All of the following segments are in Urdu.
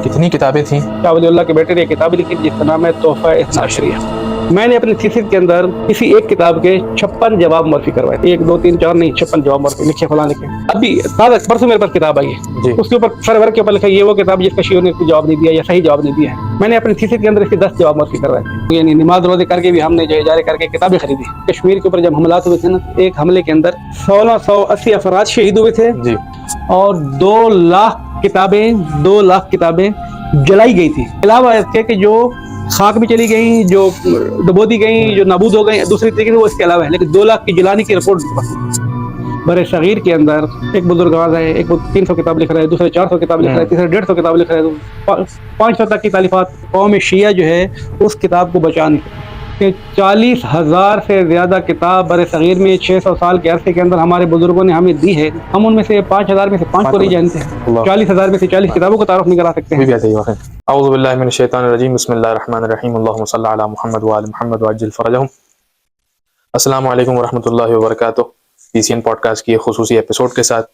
کتنی کتابیں تھیں؟ شاہ ولی اللہ کے بیٹے نے کتاب لکھی جس کا نام ہے تحفہ اثنا عشریہ۔ میں نے اپنی تھیسس کے اندر کسی ایک کتاب کے 56 جواب مرفی کروائے، 1 2 3 4 نہیں، 56 جواب مرفی لکھے، فلاں لکھے۔ ابھی تازہ پرسوں میرے پاس کتاب آئی ہے جی اس کے اوپر سر ور کے اوپر لکھا یہ وہ کتاب جس کا شیعوں نے جواب نہیں دیا یا صحیح جواب نہیں دیا ہے۔ میں نے اپنی تھیسس کے اندر اس کے 10 جواب مرفی کروائے تھے، یعنی نماز روزے کر کے بھی ہم نے جو اجارے کر کے کتابیں خریدی۔ کشمیر کے اوپر جب حملات ہوئے تھے نا، ایک حملے کے اندر 1680 افراد شہید ہوئے تھے جی اور 2 لاکھ کتابیں جلائی گئی تھی، علاوہ اس کے کہ جو خاک بھی چلی گئیں، جو ڈبو دی گئیں، جو نابود ہو گئیں دوسری طریقے سے، وہ اس کے علاوہ ہے، لیکن 2 لاکھ کی جلانے کی رپورٹ برے صغیر کے اندر ایک بزرگ آواز ہے، ایک 300 کتاب لکھ رہا ہے، دوسرے 400 کتاب لکھ رہا ہے، تیسرے 150 کتاب لکھ رہا ہے، 500 تک کی تالیفات۔ قوم شیعہ جو ہے اس کتاب کو بچانے کہ 40,000 سے زیادہ کتاب برے صغیر میں 600 سال کے عرصے کے اندر ہمارے بزرگوں نے ہمیں دی ہے، ہم ان میں سے 5,000 میں سے 5 کو نہیں جانتے ہیں، 40,000 میں سے 40 کتابوں کو تعارف نہیں کرا سکتے ہیں۔ اعوذ باللہ من الشیطان الرجیم، بسم اللہ الرحمن الرحیم، اللہم صلی علی محمد وآل محمد وعجل فرجہم۔ السلام علیکم ورحمۃ اللہ وبرکاتہ۔ پی سی این پوڈ کاسٹ کی خصوصی ایپیسوڈ کے ساتھ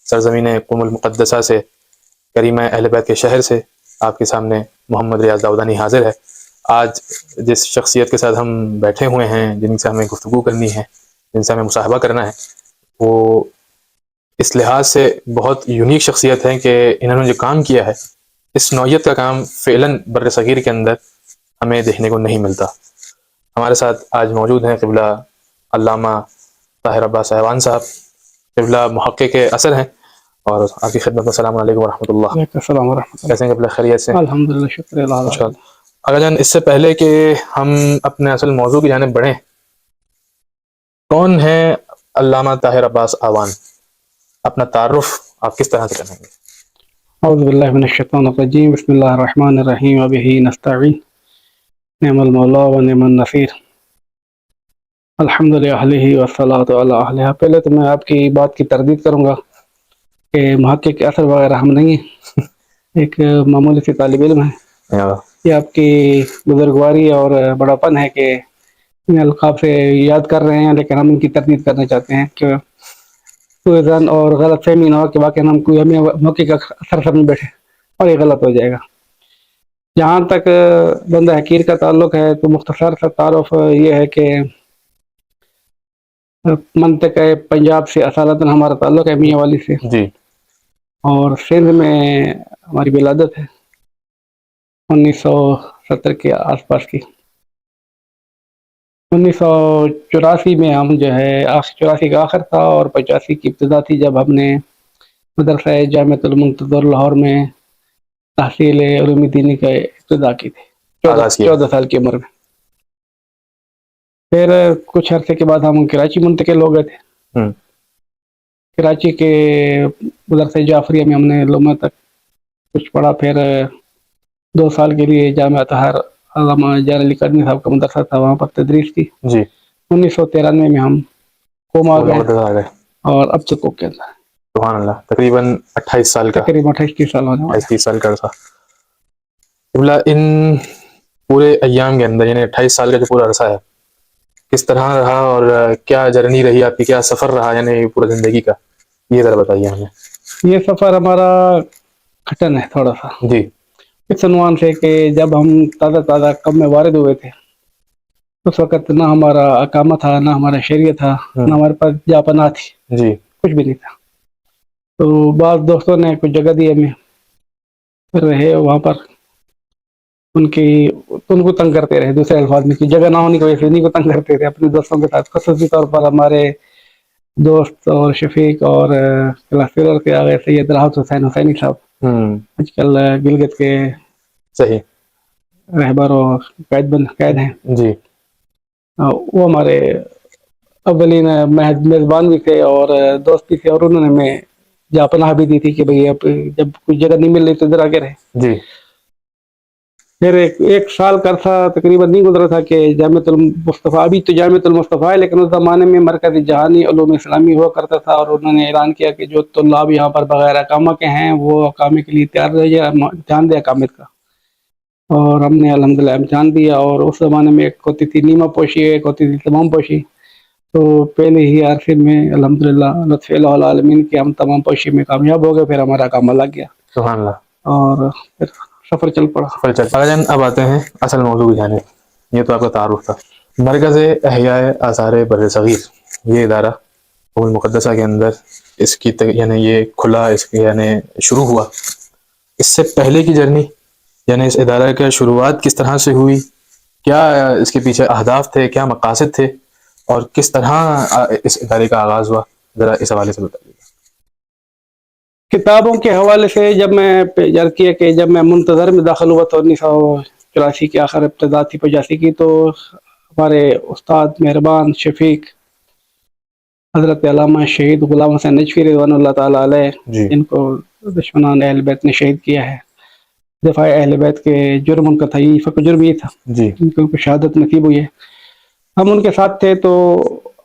سرزمین قم المقدسہ سے، کریمہ اہل بیت کے شہر سے آپ کے سامنے محمد ریاض داؤدانی حاضر ہے۔ آج جس شخصیت کے ساتھ ہم بیٹھے ہوئے ہیں، جن سے ہمیں گفتگو کرنی ہے، جن سے ہمیں مصاحبہ کرنا ہے، وہ اس لحاظ سے بہت یونیک شخصیت ہے کہ انہوں نے جو کام کیا ہے، اس نوعیت کا کام فعلاً بر صغیر کے اندر ہمیں دیکھنے کو نہیں ملتا۔ ہمارے ساتھ آج موجود ہیں قبلہ علامہ طاہر عباس ایوان صاحب، قبلہ محقق اثر ہیں، اور آپ کی خدمت میں السلام علیکم ورحمۃ اللہ۔ السلام ورحمۃ اللہ۔ کیسے ہیں قبلہ؟ خیریت سے؟ الحمدللہ، شکر اللہ۔ اگر جان اس سے پہلے کہ ہم اپنے اصل موضوع کی جانب بڑھیں، کون ہیں علامہ طاہر عباس ایوان؟ اپنا تعارف آپ کس طرح سے کریں گے؟ اعوذ باللہ من الشیطان الرجیم، بسم اللہ الرحمن الرحیم، وبہ نستعین، نعم المولا و نعم النصیر، الحمد للہ والصلاۃ علی اہلہا۔ پہلے تو میں آپ کی بات کی تردید کروں گا کہ محقق کے اثر وغیرہ ہم نہیں ہیں، ایک معمولی سی طالب علم ہے۔ یہ آپ کی بزرگواری اور بڑا پن ہے کہ ان القاب سے یاد کر رہے ہیں، لیکن ہم ان کی تردید کرنا چاہتے ہیں کہ کوئی زن اور غلط فہمی نہ ہو کہ واقعی ہم کوئی ہمیں موقع کا اثر سمجھ بیٹھے اور یہ غلط ہو جائے گا۔ جہاں تک بندہ حقیر کا تعلق ہے تو مختصر سا تعارف یہ ہے کہ منطق پنجاب سے اصالتاً ہمارا تعلق ہے، میاں والی سے، جی، اور سندھ میں ہماری ولادت ہے 1970 کے آس پاس کی۔ 1984 میں ہم جو ہے 84 کا آخر تھا اور 85 کی ابتدا تھی، جب ہم نے مدرسہ جامعۃ المنتظر لاہور میں تحصیل علوم دینی کا ابتدا کی تھی 14 سال کی عمر میں۔ پھر کچھ عرصے کے بعد ہم کراچی منتقل ہو گئے تھے۔ کراچی کے مدرسہ جعفریہ میں ہم نے علوم تک کچھ پڑھا، پھر 2 سال کے لیے جامعہ طاہر علامہ جان علی قادری صاحب کا مدرسہ تھا، وہاں پر تدریس کی۔ جی، 1993 میں ہم قوم آ گئے اور اب تک کے اندر سبحان اللہ تقریباً 28 سال کا، تقریباً 28 سال ہونے والے 28 سال کا تھا۔ ان پورے ایام کے اندر، یعنی 28 سال کا جو پورا عرصہ ہے، کس طرح رہا اور کیا جرنی رہی آپ کی، کیا سفر رہا یعنی پورا زندگی کا، یہ ذرا بتائیے ہمیں۔ یہ سفر ہمارا کھٹن ہے تھوڑا سا، جی، اس عنوان سے کہ جب ہم تازہ کم میں وارد ہوئے تھے، اس وقت نہ ہمارا اقامہ تھا، نہ ہمارا شریعہ تھا، نہ ہمارے پاس جا پناہ تھی، جی، کچھ بھی نہیں تھا۔ تو بعض دوستوں نے کچھ جگہ دی ہمیں، پھر رہے وہاں پر، ان کو تنگ کرتے رہے، دوسرے الفاظ میں کہ جگہ نہ ہونے کی وجہ سے انہیں کو تنگ کرتے تھے اپنے دوستوں کے ساتھ۔ خصوصی طور پر ہمارے دوست اور شفیق اور کلاس فیلر کے آگے سید راحت حسین حسینی صاحب، آج کل گلگت کے صحیح رہبر اور قائد ہیں، جی، وہ ہمارے اولین میزبان بھی تھے اور دوست بھی تھے، اور انہوں نے ہمیں جہاں پناہ بھی دی تھی کہ بھئی اب جب کوئی جگہ نہیں مل رہی تو ادھر آگے رہے۔ جی، پھر ایک سال کا عرصہ تقریباً نہیں گزرا تھا کہ جامعۃ المصطفیٰ، ابھی تو جامعۃ المصطفیٰ ہے لیکن اس زمانے میں مرکز جہانی علوم اسلامی ہوا کرتا تھا، اور انہوں نے اعلان کیا کہ جو طلاب یہاں پر بغیر اقامہ کے ہیں وہ اقامے کے لیے تیار رہیے، امتحان دے اقامت کا۔ اور ہم نے الحمدللہ امتحان دیا، اور اس زمانے میں ایک ہوتی تھی نیمہ پوشی، ایک ہوتی تھی تمام پوشی، تو پہلے ہی عرصے میں الحمدللہ لطف الہ العالمین کے ہم تمام پوشی میں کامیاب ہو گئے، پھر ہمارا اقامہ لگ گیا۔ سبحان اللہ۔ اور پھر سفر چل پڑا. جان اب آتے ہیں اصل موضوع کی جانب. یہ تو آپ کا تعارف تھا. مرکز احیاء آثار بر صغیر یہ ادارہ ام المقدسہ کے اندر اس کی یعنی یہ کھلا اس یعنی شروع ہوا. اس سے پہلے کی جرنی یعنی اس ادارہ کا شروعات کس طرح سے ہوئی, کیا اس کے پیچھے اہداف تھے, کیا مقاصد تھے, اور کس طرح اس ادارے کا آغاز ہوا, ذرا اس حوالے سے بتائیے. کتابوں کے حوالے سے جب میں یاد کیا کہ جب میں منتظر میں داخل ہوا تو 1984 کے آخر ابتدا تھی 85 کی, تو ہمارے استاد مہربان شفیق حضرت علامہ شہید غلام حسین نجفی رضوان اللہ تعالیٰ علیہ, جن کو دشمنان اہل بیت نے شہید کیا ہے, دفاع اہل بیت کے جرم ان کا تھا, یہ فقط جرم یہ تھا ان کو شہادت نصیب ہوئی ہے. ہم ان کے ساتھ تھے تو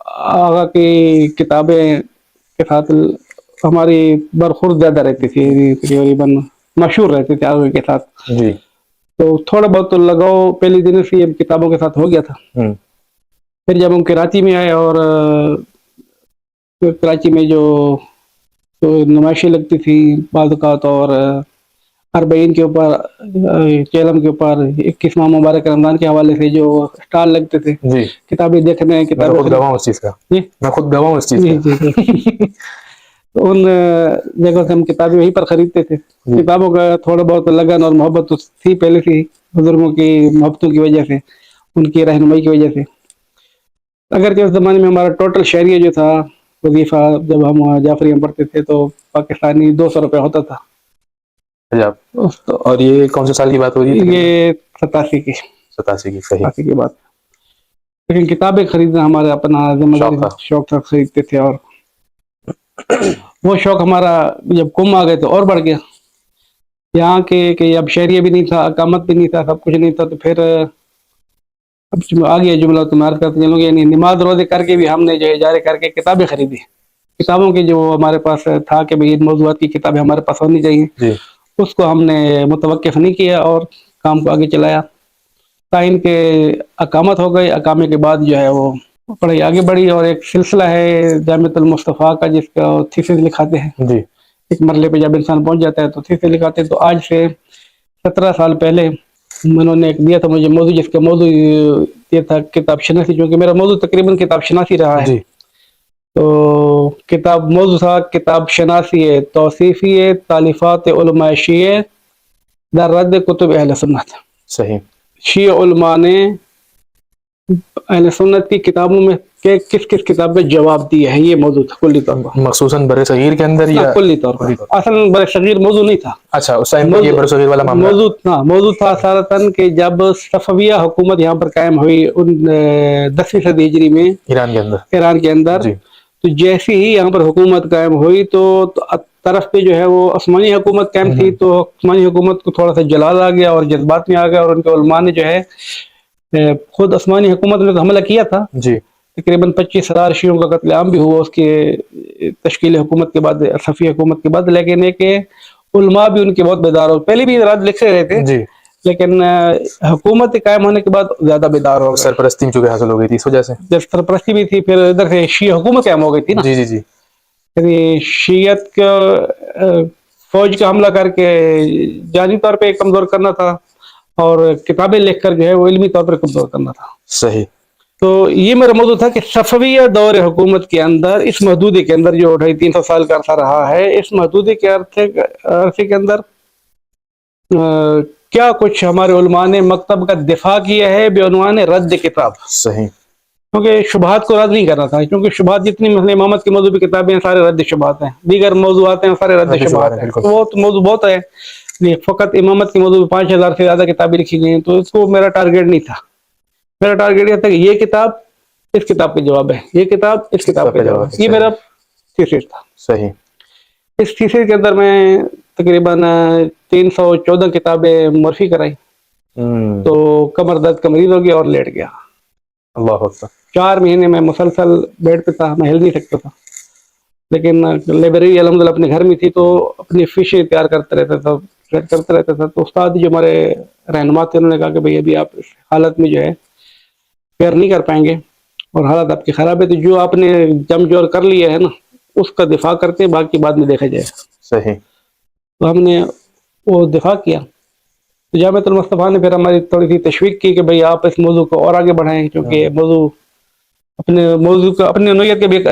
آغا کی کتابیں کے ساتھ ہماری برخورد زیادہ رہتی تھی, تقریباً مشہور رہتے تھے آغا کے ساتھ. تو تھوڑا بہت تو لگاؤ پہلی دن سے کتابوں کے ساتھ ہو گیا تھا. پھر جب ہم کراچی میں آئے اور کراچی میں جو نمائشیں لگتی تھی بعض اوقات, اور اربعین کے اوپر چیلم کے اوپر 21 ماہ مبارک رمضان کے حوالے سے جو اسٹال لگتے تھے کتابیں دیکھنے, کتابیں میں خود گواہ ہوں اس چیز کا. تو ان جگہ سے ہم کتابیں وہیں پر خریدتے تھے. کتابوں کا تھوڑا بہت لگن اور محبت تھی پہلے سے, بزرگوں کی محبتوں کی وجہ سے, ان کی رہنمائی کی وجہ سے. اگرچہ اس زمانے میں ہمارا ٹوٹل شہریہ جو تھا وظیفہ جب ہم جعفری میں پڑھتے تھے تو پاکستانی 200 روپے ہوتا تھا. اور یہ کون سے سال کی بات ہو رہی ہے؟ یہ 87 کی. 87 کی بات. لیکن کتابیں خریدنا ہمارا اپنا ذمہ داری شوق تھا, خریدتے تھے. اور وہ شوق ہمارا جب کم آ گئے تو اور بڑھ گیا. یہاں کے کہ اب شہریہ بھی نہیں تھا, اقامت بھی نہیں تھا, سب کچھ نہیں تھا, تو پھر اب آ گیا جملہ تمہارے کرتے ہیں لوگ, یعنی نماز روزے کر کے بھی ہم نے جو اجارے کر کے کتابیں خریدی. کتابوں کی جو ہمارے پاس تھا کہ بھئی موضوعات کی کتابیں ہمارے پاس ہونی چاہیے, اس کو ہم نے متوقف نہیں کیا اور کام کو آگے چلایا. تائن کے اقامت ہو گئی, اقامے کے بعد جو ہے وہ پڑھائی آگے بڑھی, اور ایک سلسلہ ہے جامعۃ المصطفیٰ کا جس کا تھیسس لکھاتے ہیں. ایک مرحلے پہ جب انسان پہنچ جاتا ہے تو تھیسس لکھاتے ہیں. تو آج سے 17 سال پہلے انہوں نے ایک دیا تھا مجھے موضوع, جس کا موضوع یہ تھا کتاب شناسی, چونکہ میرا موضوع تقریباً کتاب شناسی رہا ہے. تو کتاب موضوع تھا کتاب شناسی ہے توصیفی ہے تالیفات علماء شیعہ در رد کتب اہل سنت. صحیح. شیعہ علماء نے اہل سنت کی کتابوں میں کس کس کتاب میں جواب دیا ہے, یہ موضوع تھا کلی طور پر. مخصوصاً برِ صغیر کے اندر یا کلی طور پر؟ اصل برِ صغیر موضوع نہیں تھا. اچھا, اس ٹائم یہ برِ صغیر والا معاملہ موضوع تھا سارتاً کہ جب صفویہ حکومت یہاں پر قائم ہوئی 10ویں صدی ہجری میں ایران کے اندر, تو جیسے ہی یہاں پر حکومت قائم ہوئی تو طرف پہ جو ہے وہ عثمانی حکومت قائم تھی, تو عثمانی حکومت کو تھوڑا سا جلال آ گیا اور جذبات میں آ گیا, اور ان کے علماء نے جو ہے خود عثمانی حکومت نے تو حملہ کیا تھا. تقریباً 25,000 شیعوں کا قتل عام بھی ہوا اس کے تشکیل حکومت کے بعد, صفوی حکومت کے بعد. لیکن ایک علماء بھی ان کے بہت بیدار ہو, پہلے بھی رات لکھ رہے تھے لیکن حکومت قائم ہونے کے بعد زیادہ بیدار ہو گئے. سرپرستی چونکہ حاصل ہو گئی تھی اس وجہ سے, جب سرپرستی بھی تھی, پھر ادھر سے شیعہ حکومت قائم ہو گئی تھی نا. یعنی شیعت کا فوج کا حملہ کر کے جانی طور پہ کمزور کرنا تھا, اور کتابیں لکھ کر جو ہے وہ علمی طور پر کمزور کرنا تھا. صحیح. تو یہ میرا موضوع تھا کہ صفویہ دور حکومت کے اندر, اس محدودے کے اندر جو 250-300 سال کا عرصہ رہا ہے, اس محدودے کے عرصے کے اندر کیا کچھ ہمارے علماء نے مکتب کا دفاع کیا ہے بعنوان رد کتاب. صحیح. کیونکہ شبہات کو رد نہیں کرنا تھا, کیونکہ شبہات جتنی مثلا امامت کی موضوع کی کتابیں ہیں سارے رد شبہات ہیں, دیگر موضوعات ہیں سارے رد شبہات ہیں. وہ موضوع بہت ہے, فقط امامت کی موضوع 5,000 سے زیادہ کتابیں لکھی گئی ہیں. تو اس کو میرا ٹارگیٹ نہیں تھا. میرا ٹارگیٹ یہ تھا کہ یہ کتاب اس کتاب کا جواب ہے, یہ کتاب اس کتاب کا جواب ہے. یہ میرا تھیسس تھا. صحیح. اس تھیسس کے اندر میں تقریباً 314 کتابیں معرفی کرائی. تو کمر درد کا مریض ہو گیا اور لیٹ گیا. اللہ اکبر. 4 مہینے میں مسلسل بیڈ پہ تھا, میں ہل نہیں سکتا تھا. لیکن لائبریری الحمدللہ اپنے گھر میں تھی, تو اپنی فشیں تیار کرتا رہتا تھا, کرتا رہتا تھا. تو استاد جو ہمارے رہنما تھے انہوں نے کہا کہ بھئی ابھی آپ اس حالت میں جو ہے پیار نہیں کر پائیں گے اور حالت آپ کی خراب ہے, تو جو آپ نے جم جور کر لیا ہے نا اس کا دفاع کرتے ہیں, باقی بعد میں دیکھا جائے. صحیح. تو ہم نے وہ دفاع کیا. تو جامعۃ المصطفیٰ نے پھر ہماری تھوڑی سی تشویق کی کہ بھئی آپ اس موضوع کو اور آگے بڑھائیں، کیونکہ موضوع کا اپنے نوعیت کے بھی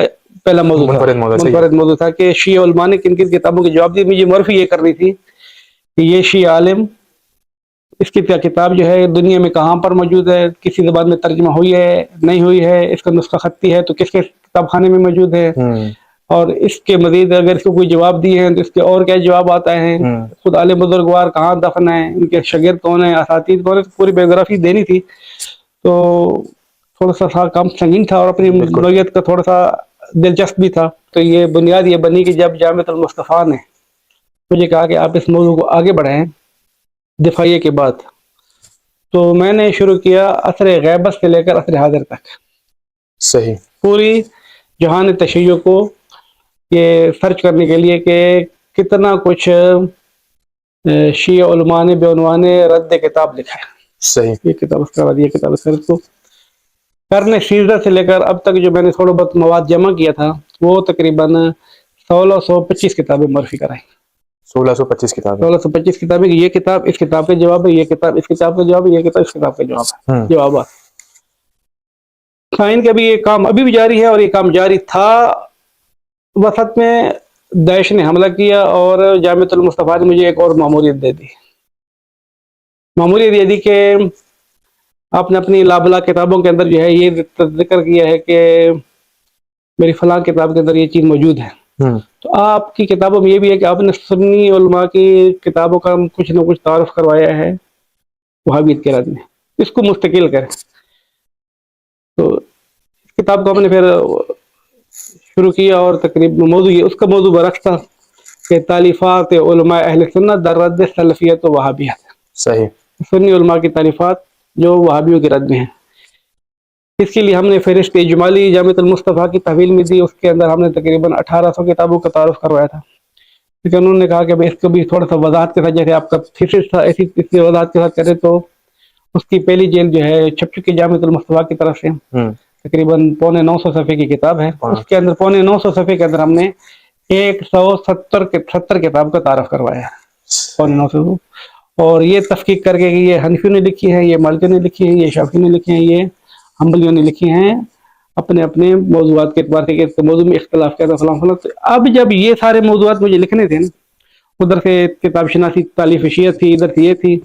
پہلا موضوع تھا، منفرد موضوع تھا کہ شیعہ علماء نے کن کن کتابوں کی جواب دی. مجھے معرفی یہ کرنی تھی کہ یہ شیعہ عالم، اس کی کتاب جو ہے دنیا میں کہاں پر موجود ہے، کسی زبان میں ترجمہ ہوئی ہے نہیں ہوئی ہے، اس کا نسخہ خطی ہے تو کس کے کتاب خانے میں موجود ہے، اور اس کے مزید اگر اس کو کوئی جواب دیے ہیں تو اس کے اور کیا جواب آتا ہے، خود عالم بزرگوار کہاں دفن ہیں، ان کے شاگرد کون ہیں، اساتذہ کون ہیں، پوری بایوگرافی دینی تھی. تو تھوڑا سا کام سنگین تھا اور اپنی نوعیت کا تھوڑا سا دلچسپ بھی تھا. تو یہ بنیاد یہ بنی کہ جب جامعۃ المصطفیٰ نے مجھے کہا کہ آپ اس موضوع کو آگے بڑھائیں دفاعیے کے بعد، تو میں نے شروع کیا عصر غیبت سے لے کر عصر حاضر تک صحیح پوری جہان تشیع کو یہ سرچ کرنے کے لیے کہ کتنا کچھ شیعہ علماء نے بے عنوان رد کتاب لکھا ہے. صحیح. یہ کتاب اس کا بعد یہ کتاب اس کا، تو قرن 13 سے لے کر اب تک جو میں نے تھوڑا بہت مواد جمع کیا تھا وہ تقریباً 1625 کتابیں معرفی کرائی. 1625 کتابیں 1625 کتابیں. یہ کتاب اس کتاب کا جواب ہے، یہ کتاب اس کتاب کا جواب ہے، یہ کتاب اس کتاب کا جواب ہے. جوابات خائن کا بھی یہ کام ابھی بھی جاری ہے، اور یہ کام جاری تھا. وسط میں داعش نے حملہ کیا اور جامعۃ المصطفیٰ نے مجھے ایک اور ماموریت دے دی. ماموریت یہ دی کہ آپ نے اپنی لابلا کتابوں کے اندر جو ہے یہ ذکر کیا ہے کہ میری فلاں کتاب کے اندر یہ چیز موجود ہے، تو آپ کی کتابوں میں یہ بھی ہے کہ آپ نے سنی علماء کی کتابوں کا کچھ نہ کچھ تعارف کروایا ہے وہابیت کے رد میں، اس کو مستقل کریں. تو اس کتاب کو ہم نے پھر شروع کیا اور تقریباً موضوع اس کا موضوع برعکس تھا کہ تالیفات علماء اہل سنت در رد سلفیت و وہابیت. صحیح. سنی علماء کی تعریفات جو وہابیوں کے رد میں ہیں. اس کے لیے ہم نے فہرست اجمالی جامعۃ المصطفیٰ کی تحویل میں دی. اس کے اندر ہم نے تقریباً 1800 کتابوں کا تعارف کروایا تھا، لیکن انہوں نے کہا کہ اس کو بھی تھوڑا سا وضاحت کے ساتھ، جیسے آپ کا تھیسس تھا ایسی اس وضاحت کے ساتھ کرے. تو اس کی پہلی جلد جو ہے چھپ چکی جامعۃ المصطفیٰ کی طرف سے، تقریباً 950 صفحے کی کتاب ہے. اس کے اندر 950 صفحے کے اندر ہم نے 170 کتاب کا تعارف کروایا ہے. 950. اور یہ تفقیق کر کے کہ یہ حنفیوں نے لکھی ہے، یہ مالکیوں نے لکھی ہے، یہ شافعیوں نے لکھی ہیں، یہ حنبلیوں نے لکھی ہیں، اپنے اپنے موضوعات کے اعتبار سے کہ اس موضوع میں اختلاف کیا تھا فلاں فلاں. اب جب یہ سارے موضوعات مجھے لکھنے تھے، ادھر سے کتاب شناسی تالیف شیعت تھی، ادھر سے یہ تھی،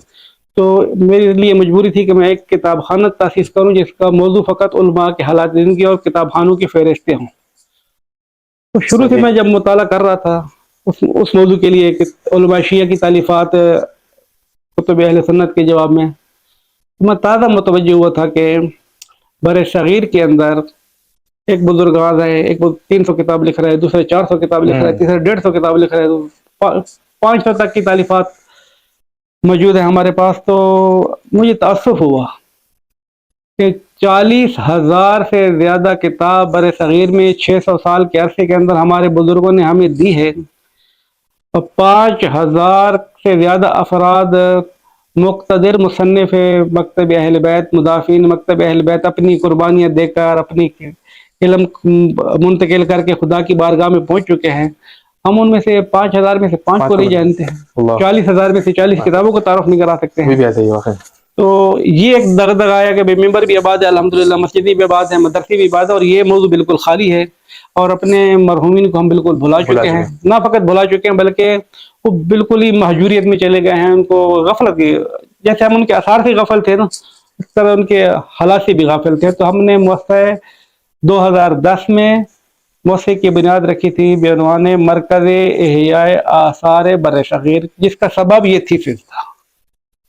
تو میرے لیے مجبوری تھی کہ میں ایک کتاب خانہ تاسیس کروں جس کا موضوع فقط علماء کے حالات زندگی اور کتاب خانوں کی فہرستیں ہوں. تو شروع سے میں جب مطالعہ کر رہا تھا اس موضوع کے لیے کہ علماء شیعہ کی تالیفات کتب اہل سنت کے جواب میں تازہ متوجہ ہوا تھا کہ بر صغیر کے اندر ایک بزرگ آواز ہے، ایک 300 کتاب لکھ رہا ہے، دوسرے 400 کتاب لکھ رہا ہے، تیسرے 150 کتاب لکھ رہا ہے، 500 تک کی تالیفات موجود ہے ہمارے پاس. تو مجھے تأسف ہوا کہ 40,000 سے زیادہ کتاب بر صغیر میں 600 سال کے عرصے کے اندر ہمارے بزرگوں نے ہمیں دی ہے، اور 5,000 سے زیادہ افراد مقتدر مصنف مکتب اہل بیت، مدافعین مکتب اہل بیت اپنی قربانیاں دے کر اپنی علم منتقل کر کے خدا کی بارگاہ میں پہنچ چکے ہیں. ہم ان میں سے 5,000 میں سے 5 کو نہیں جانتے ہیں، 40,000 میں سے 40 کتابوں کو تعارف نہیں کرا سکتے ہیں. تو یہ ایک دغدغہ آیا کہ ممبر بھی آباد ہے، الحمدللہ مسجدی بھی آباد ہے، مدرسی بھی آباد ہے، اور یہ موضوع بالکل خالی ہے. اور اپنے مرحومین کو ہم بالکل بھلا چکے ہیں، نہ فقط بھلا چکے ہیں بلکہ وہ بالکل ہی مہجوریت میں چلے گئے ہیں. ان کو غفلت کی، جیسے ہم ان کے آثار سے غافل تھے نا، اس طرح ان کے حالات سے بھی غافل تھے. تو ہم نے مؤسسہ 2010 میں مؤسسے کی بنیاد رکھی تھی بعنوان مرکز احیاء آثار بر صغیر، جس کا سبب یہ تھیسس تھا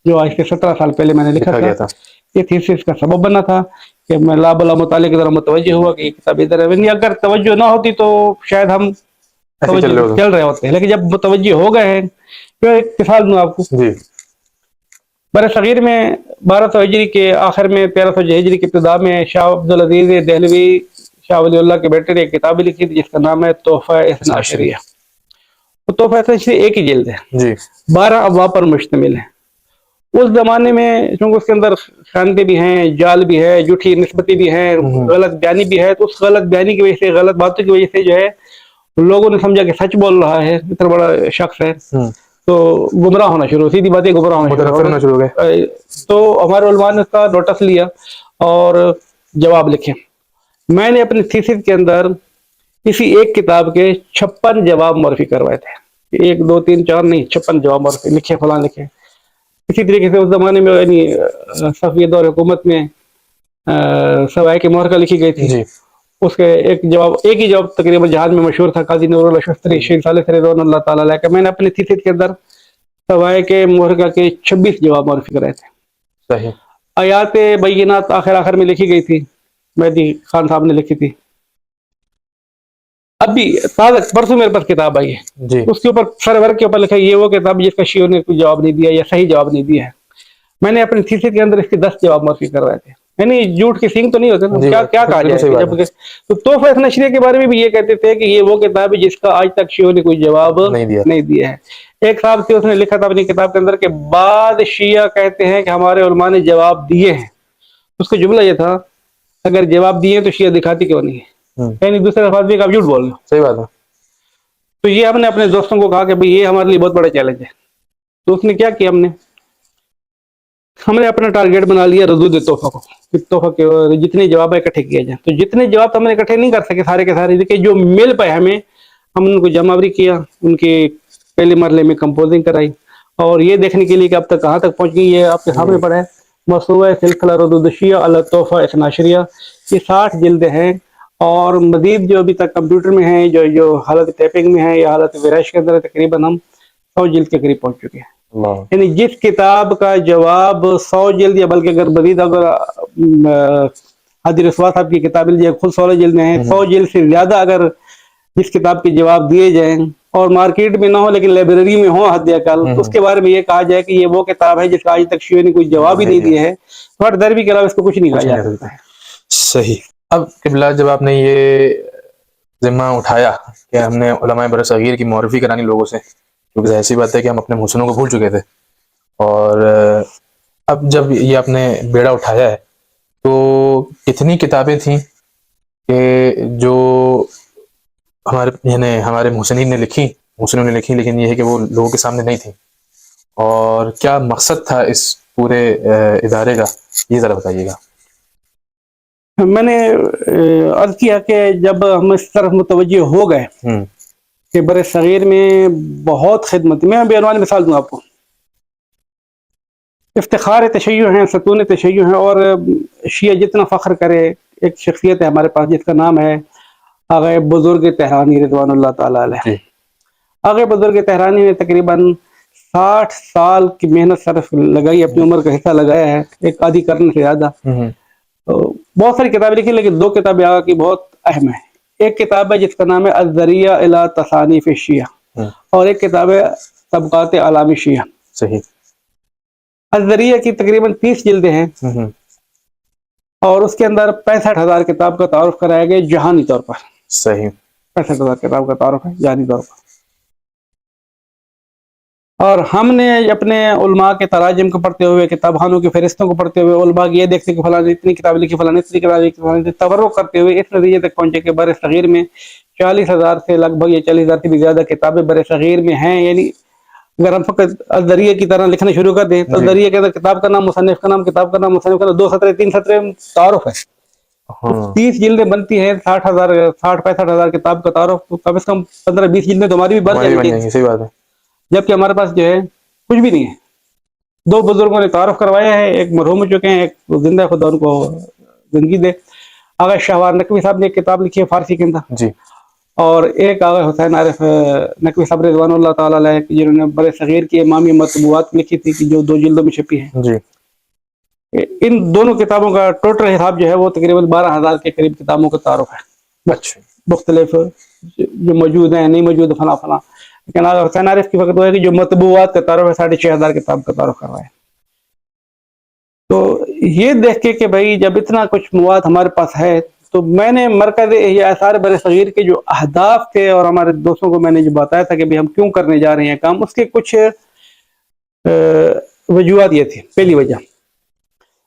جو آج سے 17 سال پہلے میں نے لکھا تھا. یہ تھیسس کا سبب بنا تھا کہ میں لابلا مطالعے کی طرح متوجہ ہوا کہ یہ کتاب ادھر ہے. اگر توجہ نہ ہوتی تو شاید ہم چل رہے ہوتے ہیں، لیکن جب متوجہ ہو گئے ہیں. پھر ایک مثال دوں آپ کو. بر صغیر میں 1200 ہجری کے آخر میں 1300 ہجری کی ابتدا میں شاہ عبدالعزیز دہلوی شاہ ولی اللہ کے بیٹے نے ایک کتاب لکھی تھی جس کا نام ہے تحفہ اثنا عشریہ. تو تحفہ اثنا عشریہ ایک ہی جلد ہے، 12 ابواب پر مشتمل ہے. اس زمانے میں چونکہ اس کے اندر خیانتیں بھی ہیں، جال بھی ہے، جھوٹی نسبتی بھی ہیں، غلط بیانی بھی ہے، تو اس غلط بیانی کی وجہ سے، غلط باتوں کی وجہ سے جو ہے لوگوں نے سمجھا کہ سچ بول رہا ہے، اتنا بڑا شخص ہے. تو گمراہ ہونا شروع، سیدھی بات ہے، گمراہ ہونا متنفر ہونا شروع ہو گئے. تو ہمارے علماء نے اس کا نوٹس لیا اور جواب لکھے. میں نے اپنی تھیسس کے اندر اسی ایک کتاب کے 56 جواب معرفی کروائے تھے. 1 2 3 4 نہیں، 56 جواب معرفی لکھے، فلاں لکھے. اسی طریقے سے اس زمانے میں یعنی صفوی دور حکومت میں سوائے کے مہر کا لکھی گئی تھی. جی اس کے ایک ہی جواب تقریباً جہاز میں مشہور تھا، قاضی نور اللہ شستری شیخ صالح رضوان اللہ تعالیٰ علیہ کا. میں نے اپنی تھیسس کے اندر سوائے کے مہر کے 26 جواب معرفی کرائے تھے. صحیح. آیات بینات آخر میں لکھی گئی تھی، مہدی خان صاحب نے لکھی تھی. اب بھی تازہ پرسوں میرے پاس کتاب آئی ہے، جی اس کے اوپر سرور کے اوپر لکھا ہے یہ وہ کتاب جس کا شیعوں نے کوئی جواب نہیں دیا یا صحیح جواب نہیں دیا ہے. میں نے اپنی تھیسس کے اندر اس کے 10 جواب معرفی کروائے تھے. یعنی جھوٹ کے سینگ تو نہیں ہوتے نا، جی کیا کہا بالکل صحیح جائے. بات ہے. تو تحفہ نشریہ کے بارے میں بھی یہ کہتے تھے کہ یہ وہ کتاب ہے جس کا آج تک شیعوں نے کوئی جواب نہیں دیا ہے. ایک صاحب سے اس نے لکھا تھا اپنی کتاب کے اندر کہ بعد شیعہ کہتے ہیں کہ ہمارے علماء نے جواب دیے ہیں. اس کا جملہ یہ تھا اگر جواب دیے تو شیعہ دکھاتی کیوں نہیں ہے. یعنی دوسرے الفاظ بھی آپ جھوٹ بول رہے ہو. صحیح بات ہے. تو یہ ہم نے اپنے دوستوں کو کہا کہ بھئی یہ ہمارے لیے بہت بڑا چیلنج ہے. تو اس نے کیا کیا، ہم نے اپنا ٹارگیٹ بنا لیا ردود تحفہ کو. تحفہ کے جتنے جواب اکٹھے کیے جائیں. تو جتنے جواب ہم نے اکٹھے نہیں کر سکے سارے کے سارے، لیکن جو مل پائے ہمیں، ہم ان کو جمع آوری کیا، ان کے پہلے مرحلے میں کمپوزنگ کرائی. اور یہ دیکھنے کے لیے کہ اب تک کہاں تک پہنچ گئی یہ آپ کے سامنے پڑا ہے. موسوعہ سلسلہ ردود الشیعہ علی التحفہ اثنا عشریہ، یہ 60 جلدیں ہیں. اور مزید جو ابھی تک کمپیوٹر میں ہیں، جو حالت ٹائپنگ میں ہے یا حالت ویرائش کے اندر، تقریباً ہم 100 جلد کے قریب پہنچ چکے ہیں. یعنی جس کتاب کا جواب 100 جلد یا بلکہ اگر مزید اگر حاجی رسوا صاحب کی کتاب خود 16 جلد میں ہیں، 100 جلد سے زیادہ اگر جس کتاب کے جواب دیے جائیں اور مارکیٹ میں نہ ہو لیکن لائبریری میں ہو حد اقل، تو اس کے بارے میں یہ کہا جائے کہ یہ وہ کتاب ہے جس کا آج تک شیعوں نے کوئی جواب ہی نہیں دیا ہے. تھوڑا دروی کے علاوہ اس کو کچھ نہیں کہا جا سکتا ہے. صحیح. اب قبلہ جب آپ نے یہ ذمہ اٹھایا کہ ہم نے علماء برصغیر کی معرفی کرانی لوگوں سے، کیونکہ ظاہر سی بات ہے کہ ہم اپنے محسنوں کو بھول چکے تھے، اور اب جب یہ آپ نے بیڑا اٹھایا ہے تو کتنی کتابیں تھیں کہ جو ہمارے محسنین نے لکھی، محسنوں نے لکھی، لیکن یہ ہے کہ وہ لوگوں کے سامنے نہیں تھیں، اور کیا مقصد تھا اس پورے ادارے کا، یہ ذرا بتائیے گا. میں نے عرض کیا کہ جب ہم اس طرف متوجہ ہو گئے کہ بر صغیر میں بہت خدمت، میں بے عنوان مثال دوں آپ کو. افتخار تشیع ہیں، ستون تشیع ہیں، اور شیعہ جتنا فخر کرے. ایک شخصیت ہے ہمارے پاس جس کا نام ہے آغا بزرگ تہرانی رضوان اللہ تعالیٰ علیہ. آغا بزرگ تہرانی نے تقریباً 60 سال کی محنت صرف لگائی، اپنی عمر کا حصہ لگایا ہے، ایک آدھی قرن سے زیادہ. بہت ساری کتابیں لکھی، لیکن 2 کتابیں آغا کی بہت اہم ہیں. ایک کتاب ہے جس کا نام ہے الذریعہ الی تصانیف الشیعہ، اور ایک کتاب ہے طبقات اعلام الشیعہ. صحیح. الذریعہ کی تقریباً 30 جلدیں ہیں، اور اس کے اندر 65,000 کتاب کا تعارف کرایا گیا جہانی طور پر. صحیح. 65,000 کتاب کا تعارف ہے جہانی طور پر. اور ہم نے اپنے علماء کے تراجم کو پڑھتے ہوئے، کتاب خانوں کی فہرستوں کو پڑھتے ہوئے، علماء کی یہ دیکھتے کہ فلاں نے اتنی کتاب لکھی، فلاں نے اتنی کتاب لکھی، تورق کرتے ہوئے اس نتیجے تک پہنچے کہ بر صغیر میں 40,000 سے لگ بھگ یا 40,000 سے بھی زیادہ کتابیں بر صغیر میں ہیں. یعنی اگر ہم فقط الذریعہ کی طرح لکھنا شروع کر دیں تو الذریعہ کے اندر کتاب کا نام، مصنف کا نام، کتاب کا نام، مصنف کا نام، 2 سطریں 3 سطریں تعارف ہے. 30 جلدیں بنتی ہیں، 65,000 کتاب کا تعارف، تو کم از کم 15-20 جلدیں تو ہماری بھی بن جائیں گی. صحیح بات ہے. جبکہ ہمارے پاس جو ہے کچھ بھی نہیں ہے. 2 بزرگوں نے تعارف کروایا ہے، ایک مرحوم ہو چکے ہیں، ایک زندہ، خدا ان کو زندگی دے. آغا شاہوار نقوی صاحب نے ایک کتاب لکھی ہے فارسی کے اندر، جی. اور ایک آغا حسین عارف نقوی صاحب رضوان اللہ تعالیٰ علیہ جنہوں نے بر صغیر کی امامی مطبوعات لکھی تھی کہ جو 2 جلدوں میں چھپی ہیں. جی. ان دونوں کتابوں کا ٹوٹل حساب جو ہے وہ تقریباً 12,000 کے قریب کتابوں کا تعارف ہے. اچھا. مختلف جو موجود ہیں، نہیں موجود، فلاں فلاں. لیکن آغا حسین عارف کی وقت وہ ہے کہ جو مطبوعات کا تعارف ہے 6,500 کتاب کا تعارف کروائے. تو یہ دیکھ کے کہ بھائی جب اتنا کچھ مواد ہمارے پاس ہے، تو میں نے مرکز احیاء آثار بر صغیر کے جو اہداف تھے اور ہمارے دوستوں کو میں نے جو بتایا تھا کہ بھائی ہم کیوں کرنے جا رہے ہیں کام، اس کے کچھ وجوہات یہ تھی. پہلی وجہ،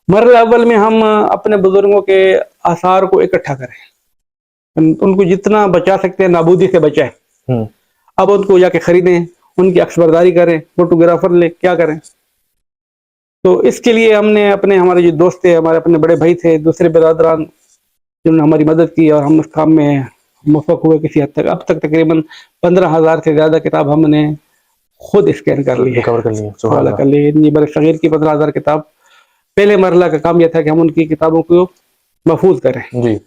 مرحلہ اول میں ہم اپنے بزرگوں کے آثار کو اکٹھا کریں، ان کو جتنا بچا سکتے ہیں نابودی سے بچائیں. اب ان کو جا کے خریدیں، ان کی عکس برداری کریں، فوٹوگرافر لے، کیا کریں؟ تو اس کے لیے ہم نے ہمارے جو دوست تھے، ہمارے اپنے بڑے بھائی تھے، دوسرے برادران، جنہوں نے ہماری مدد کی اور ہم اس کام میں موفق ہوئے کسی حد تک. اب تک تقریباً 15,000 سے زیادہ کتاب ہم نے خود اسکین کر لی ہے، ریکور کر لیے. سبحان حوالہ اللہ. کر لی ہے. بر صغیر کی 15,000 کتاب. پہلے مرحلہ کا کام یہ تھا کہ ہم ان کی کتابوں کو محفوظ کریں. جی.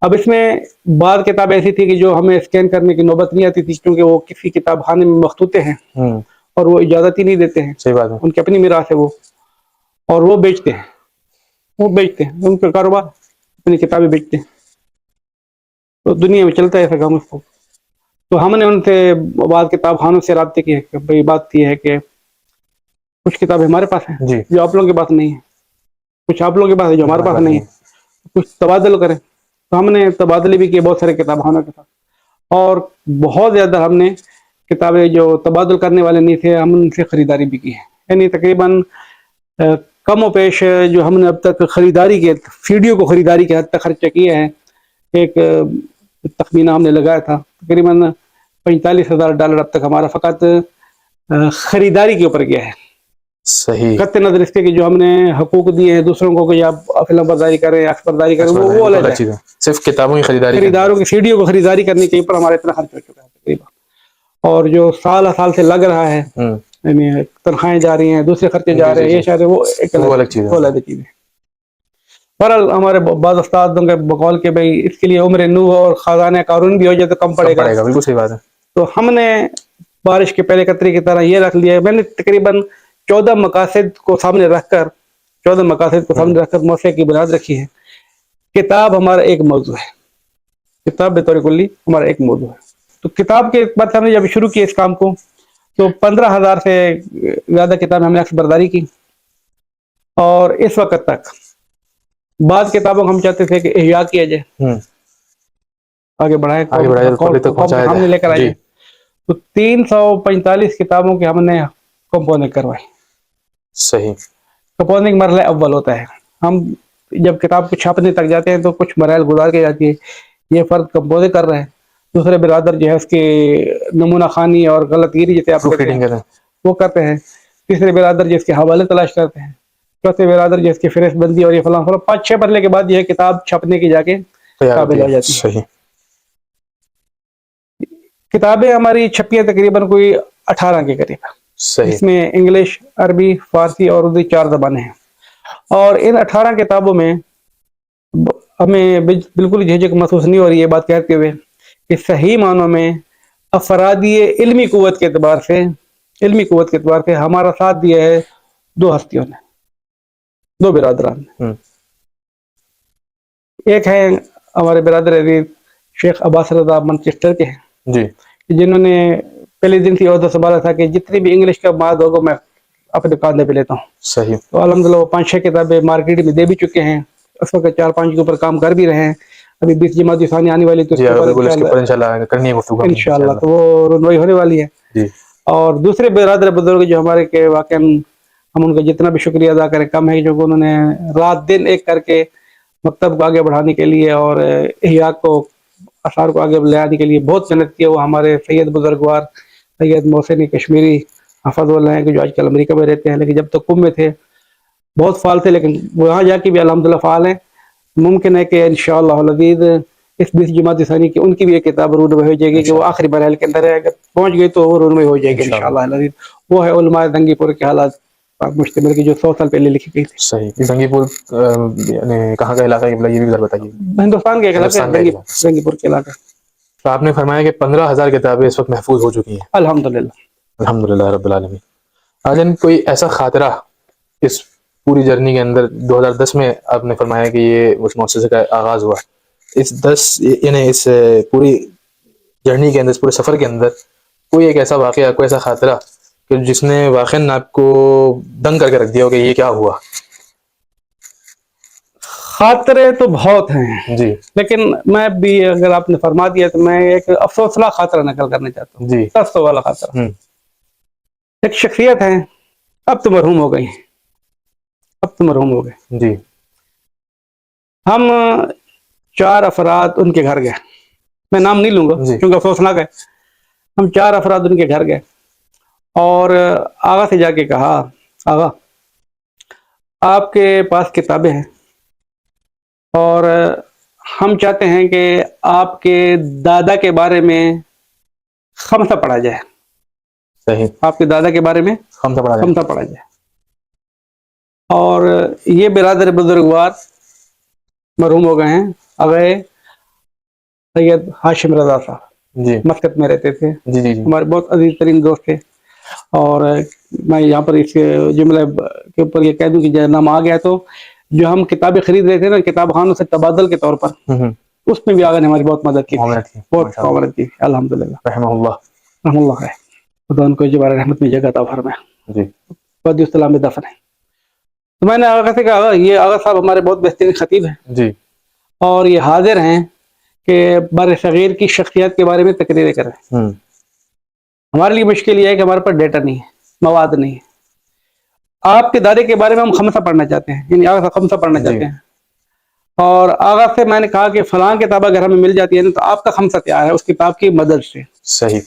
اب اس میں بعض کتاب ایسی تھی کہ جو ہمیں اسکین کرنے کی نوبت نہیں آتی تھی، کیونکہ وہ کسی کتاب خانے میں مخطوطے ہیں اور وہ اجازت ہی نہیں دیتے ہیں. صحیح بات ہے. ان کی اپنی میراث ہے وہ، اور وہ بیچتے ہیں، ان کا کاروبار، اپنی کتابیں بیچتے ہیں. تو دنیا میں چلتا ہے ایسا کام اس کو. تو ہم نے ان سے بعض کتاب خانوں سے رابطے کیے کہ بھئی بات یہ ہے کہ کچھ کتابیں ہمارے پاس ہیں جی. جو آپ لوگوں کے پاس نہیں ہیں، کچھ آپ لوگوں کے پاس ہے جو ہمارے پاس نہیں ہے، کچھ تبادلہ کریں. تو ہم نے تبادلے بھی کیے بہت سارے کتاب خانوں کے ساتھ، اور بہت زیادہ ہم نے کتابیں جو تبادل کرنے والے نہیں تھے ہم ان سے خریداری بھی کی ہے. یعنی تقریباً کم و بیش جو ہم نے اب تک خریداری کے سیڈیوں کو خریداری کے حد تک خرچہ کیا ہے، ایک تخمینہ ہم نے لگایا تھا تقریباً $45,000 اب تک ہمارا فقط خریداری کے اوپر گیا ہے. صحیح. قطع نظر اس کے کہ جو ہم نے حقوق دیے ہیں دوسروں کو کہ آپ فلم برداری کریں، عکس برداری کریں، وہ الگ ہے. چیز ہے. صرف کتابوں کی خریداری. خریداروں کی سیڈیوں کو خریداری کرنے کے اوپر ہمارا اتنا خرچ ہو چکا ہے تقریباً. اور جو سال سے لگ رہا ہے، یعنی تنخواہیں جا رہی ہیں، دوسرے خرچے جا رہے ہیں، یہ شاید وہ ایک الگ چیز ہے. بہرحال ہمارے بعض استادوں کے بقول کہ بھئی اس کے لیے عمر نوح اور خزانہ قارون بھی ہو جائے تو کم پڑے گا. بالکل صحیح بات ہے. تو ہم نے بارش کے پہلے قطرے کی طرح یہ رکھ لیا ہے. میں نے تقریباً 14 مقاصد کو سامنے رکھ کر موسیقی کی بنیاد رکھی ہے. کتاب ہمارا ایک موضوع ہے، کتاب بطور کلی ہمارا ایک موضوع ہے. تو کتاب کے بعد ہم نے جب شروع کیا اس کام کو تو 15,000 سے زیادہ کتاب ہم نے عکس برداری کی. اور اس وقت تک بعض کتابوں کو ہم چاہتے تھے کہ احیاء کیا جائے، آگے بڑھائے سامنے لے کر آئے جائے. تو 345 کتابوں کے ہم نے کمپوننگ کروائی. صحیح. کمپوننگ مرحلہ اول ہوتا ہے. ہم جب کتاب کو چھاپنے تک جاتے ہیں تو کچھ مراحل گزار کے جاتی ہے. یہ فرد کمپوزنگ کر رہے ہیں، دوسرے برادر جو ہے اس کی نمونہ خوانی اور غلط گیری جیسے آپ کہتے ہیں وہ کرتے ہیں، تیسرے برادر جو اس کے حوالے تلاش کرتے ہیں، چوتھے برادر جو اس کی فہرست بندی اور یہ فلاں 5-6 مرحلے کے بعد یہ کتاب چھپنے کی جا کے قابل ہو جاتی ہے. صحیح. کتابیں ہماری چھپی ہیں تقریباً کوئی 18 کے قریب. صحیح. اس میں انگلش، عربی، فارسی اور اردو 4 زبانیں ہیں. اور ان 18 کتابوں میں ہمیں بالکل جھجک محسوس نہیں ہو رہی ہے بات کہتے ہوئے کہ صحیح معنوں میں افرادی علمی قوت کے اعتبار سے ہمارا ساتھ دیا ہے 2 ہستیوں نے، 2 برادران نے. ایک ہے ہمارے برادر عزیز شیخ عباس رضا مانچسٹر کے ہیں، جی، جنہوں نے پہلے دن سے عہدہ سنبھالا تھا کہ جتنی بھی انگلش کا مواد ہوگا میں اپنے کاندھے پہ لیتا ہوں. صحیح. تو الحمدللہ وہ 5-6 کتابیں مارکیٹ میں دے بھی چکے ہیں، اس وقت 4-5 کے اوپر کام کر بھی رہے ہیں. ابھی 20 جماعت ثانی آنے والی تو اس کے اوپر انشاءاللہ تو وہ رونمائی ہونے والی ہے. جی. اور دوسرے برادر بزرگ جو ہمارے کے واقعا ہم ان کا جتنا بھی شکریہ ادا کریں کم ہے، جو انہوں نے رات دن ایک کر کے مکتب کو آگے بڑھانے کے لیے اور احیاء کو، اشعار کو آگے لے آنے کے لیے بہت محنت کی. وہ ہمارے سید بزرگوار سید محسن کشمیری حفظ اللہ ہیں کہ جو آج کل امریکہ میں رہتے ہیں، لیکن جب تک قم میں تھے بہت فعال تھے، لیکن وہاں جا کے بھی الحمدللہ فعال ہیں. ممکن ہے کہ انشاءاللہ العزیز اس 20 جماعت ثانی کی ان کی بھی ایک کتاب رونمائی ہو جائے گی کہ وہ آخری مراحل کے اندر ہے، اگر پہنچ گئی تو وہ رونمائی ہو جائے گی انشاءاللہ العزیز. وہ ہے علماء زنگی پور کے حالات مشتمل کی جو 100 سال پہلے لکھی گئی تھی. صحیح. زنگی پور یعنی کہاں کا علاقہ ہے؟ یہ بھی ذرا بتائیے. ہندوستان کے علاقہ ہے زنگی پور کے علاقہ. تو آپ نے فرمایا کہ 15,000 کتابیں اس وقت محفوظ ہو چکی ہیں الحمدللہ رب العالمین. آجن کوئی ایسا خاطرہ اس پوری جرنی کے اندر 2010 میں آپ نے فرمایا کہ یہ اس مؤسسے کا آغاز ہوا، اس پوری جرنی کے اندر، اس پورے سفر کے اندر کوئی ایک ایسا واقعہ، کوئی ایسا خاطرہ کہ جس نے واقعاً آپ کو دنگ کر کے رکھ دیا ہو کہ یہ کیا ہوا؟ خاطرے تو بہت ہیں جی، لیکن میں بھی اگر آپ نے فرما دیا تو میں ایک افسوسناک خاطرہ نقل کرنا چاہتا ہوں. جی، تاسو والا خاطرہ. ایک شخصیت ہے، اب تو مرحوم ہو گئی، جی، ہم 4 افراد ان کے گھر گئے. میں نام نہیں لوں گا جی، کیونکہ افسوسناک ہے. ہم 4 افراد ان کے گھر گئے. اور آغا سے جا کے کہا آغا آپ کے پاس کتابیں ہیں اور ہم چاہتے ہیں کہ آپ کے دادا کے بارے میں خمسہ پڑھا جائے. صحیح. آپ کے دادا کے بارے میں خمسہ پڑھا جائے. خمسہ پڑھا جائے. اور یہ برادر بزرگوار مرحوم ہو گئے ہیں. اگئے سید ہاشم رضا صاحب جی مسقط میں رہتے تھے. جی جی جی. ہمارے بہت عزیز ترین دوست تھے. اور میں یہاں پر اس جملے کے اوپر یہ کہہ دوں کہ جب نام آ گیا تو جو ہم کتابیں خرید رہے تھے نا کتاب خانوں سے تبادل کے طور پر اس میں بھی آگے نے ہماری بہت مدد کی تھی. معاونت کی. بہت معاونت کی الحمد للہ رحمہ اللہ. رحم اللہ ہے. خدا ان کو جبار رحمت میں جگہ عطا فرمائے. جی. بدی السلام میں دفن ہے. تو میں نے آغا سے کہا یہ آغا صاحب ہمارے بہت بہترین خطیب ہیں جی. اور یہ حاضر ہیں کہ بر صغیر کی شخصیت کے بارے میں تقریریں کریں. ہمارے لیے مشکل یہ ہے کہ ہمارے پاس ڈیٹا نہیں ہے، مواد نہیں ہے. آپ کے دادے کے بارے میں ہم خمسہ پڑھنا چاہتے ہیں، یعنی آغا خمسہ پڑھنا چاہتے ہیں. اور آغا سے میں نے کہا کہ فلاں کتاب اگر ہمیں مل جاتی ہے تو آپ کا خمسہ تیار ہے اس کتاب کی مدد سے. صحیح.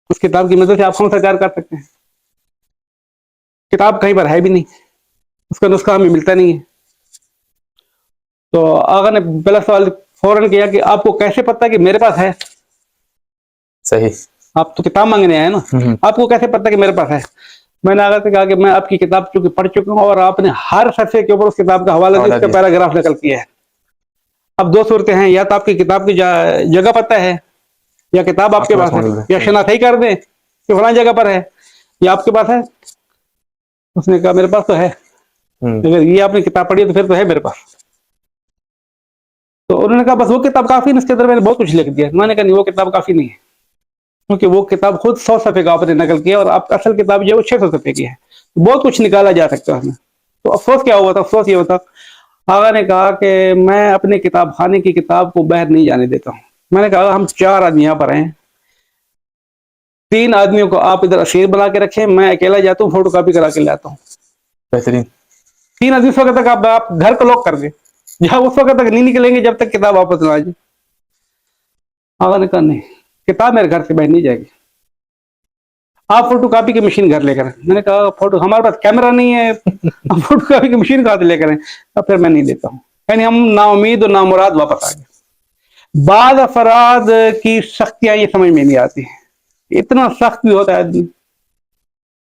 اس کتاب کی مدد سے آپ خمسہ تیار کر سکتے ہیں. کتاب کہیں پر ہے بھی نہیں، اس کا نسخہ ہمیں ملتا نہیں ہے. تو آغا نے پہلا سوال فوراً کیا کہ آپ کو کیسے پتہ کہ میرے پاس ہے؟ صحیح. آپ تو کتاب مانگنے آئے نا، آپ کو کیسے پتہ کہ میرے پاس ہے؟ میں نے آغا سے کہا کہ میں آپ کی کتاب چونکہ پڑھ چکا ہوں اور آپ نے ہر صفحے کے اوپر اس کتاب کا حوالہ دیا، اس کا پیراگراف نقل کیا ہے. اب دو صورتیں ہیں، یا تو آپ کی کتاب کی جگہ پتہ ہے یا کتاب آپ کے پاس ہے، یا شناخت کر دیں کہ فلاں جگہ پر ہے یا آپ کے پاس ہے. اس نے کہا میرے پاس تو ہے. اگر یہ آپ نے کتاب پڑھی تو پھر تو ہے میرے پاس. تو انہوں نے کہا بس وہ کتاب کافی نہیں، اس کے اندر میں نے بہت کچھ لکھ دیا. میں نے کہا نہیں وہ کتاب کافی نہیں ہے، کیونکہ وہ کتاب خود 100 صفحے کا آپ نے نقل کیا اور آپ کا اصل کتاب جو ہے وہ 600 صفحے کی ہے. بہت کچھ نکالا جا سکتا ہے ہمیں. تو افسوس کیا ہوا تھا؟ افسوس یہ ہوتا آغا نے کہا کہ میں اپنے کتاب خانے کی کتاب کو باہر نہیں جانے دیتا ہوں. میں نے کہا ہم 4 آدمی یہاں پر ہیں، 3 آدمیوں کو آپ ادھر اسیر بنا کے رکھیں، میں اکیلا جاتا ہوں فوٹو کاپی کرا کے لاتا ہوں. بہترین. 3 آدمی اس وقت تک آپ گھر کو لاک کر دیں، جہاں اس وقت تک نہیں نکلیں گے جب تک کتاب واپس نہ آ جائے. آغا نے کہا نہیں، کتاب میرے گھر سے باہر نہیں جائے گی. آپ فوٹو کاپی کی مشین گھر لے کر. میں نے کہا فوٹو ہمارے پاس کیمرہ نہیں ہے، ہم فوٹو کاپی کی مشین کہاں سے لے کر آئیں؟ پھر میں نہیں دیتا ہوں. یعنی ہم نا امید اور نامراد واپس آ گئے. بعض افراد کی سختیاں یہ سمجھ میں نہیں آتی. اتنا سخت بھی ہوتا ہے آدمی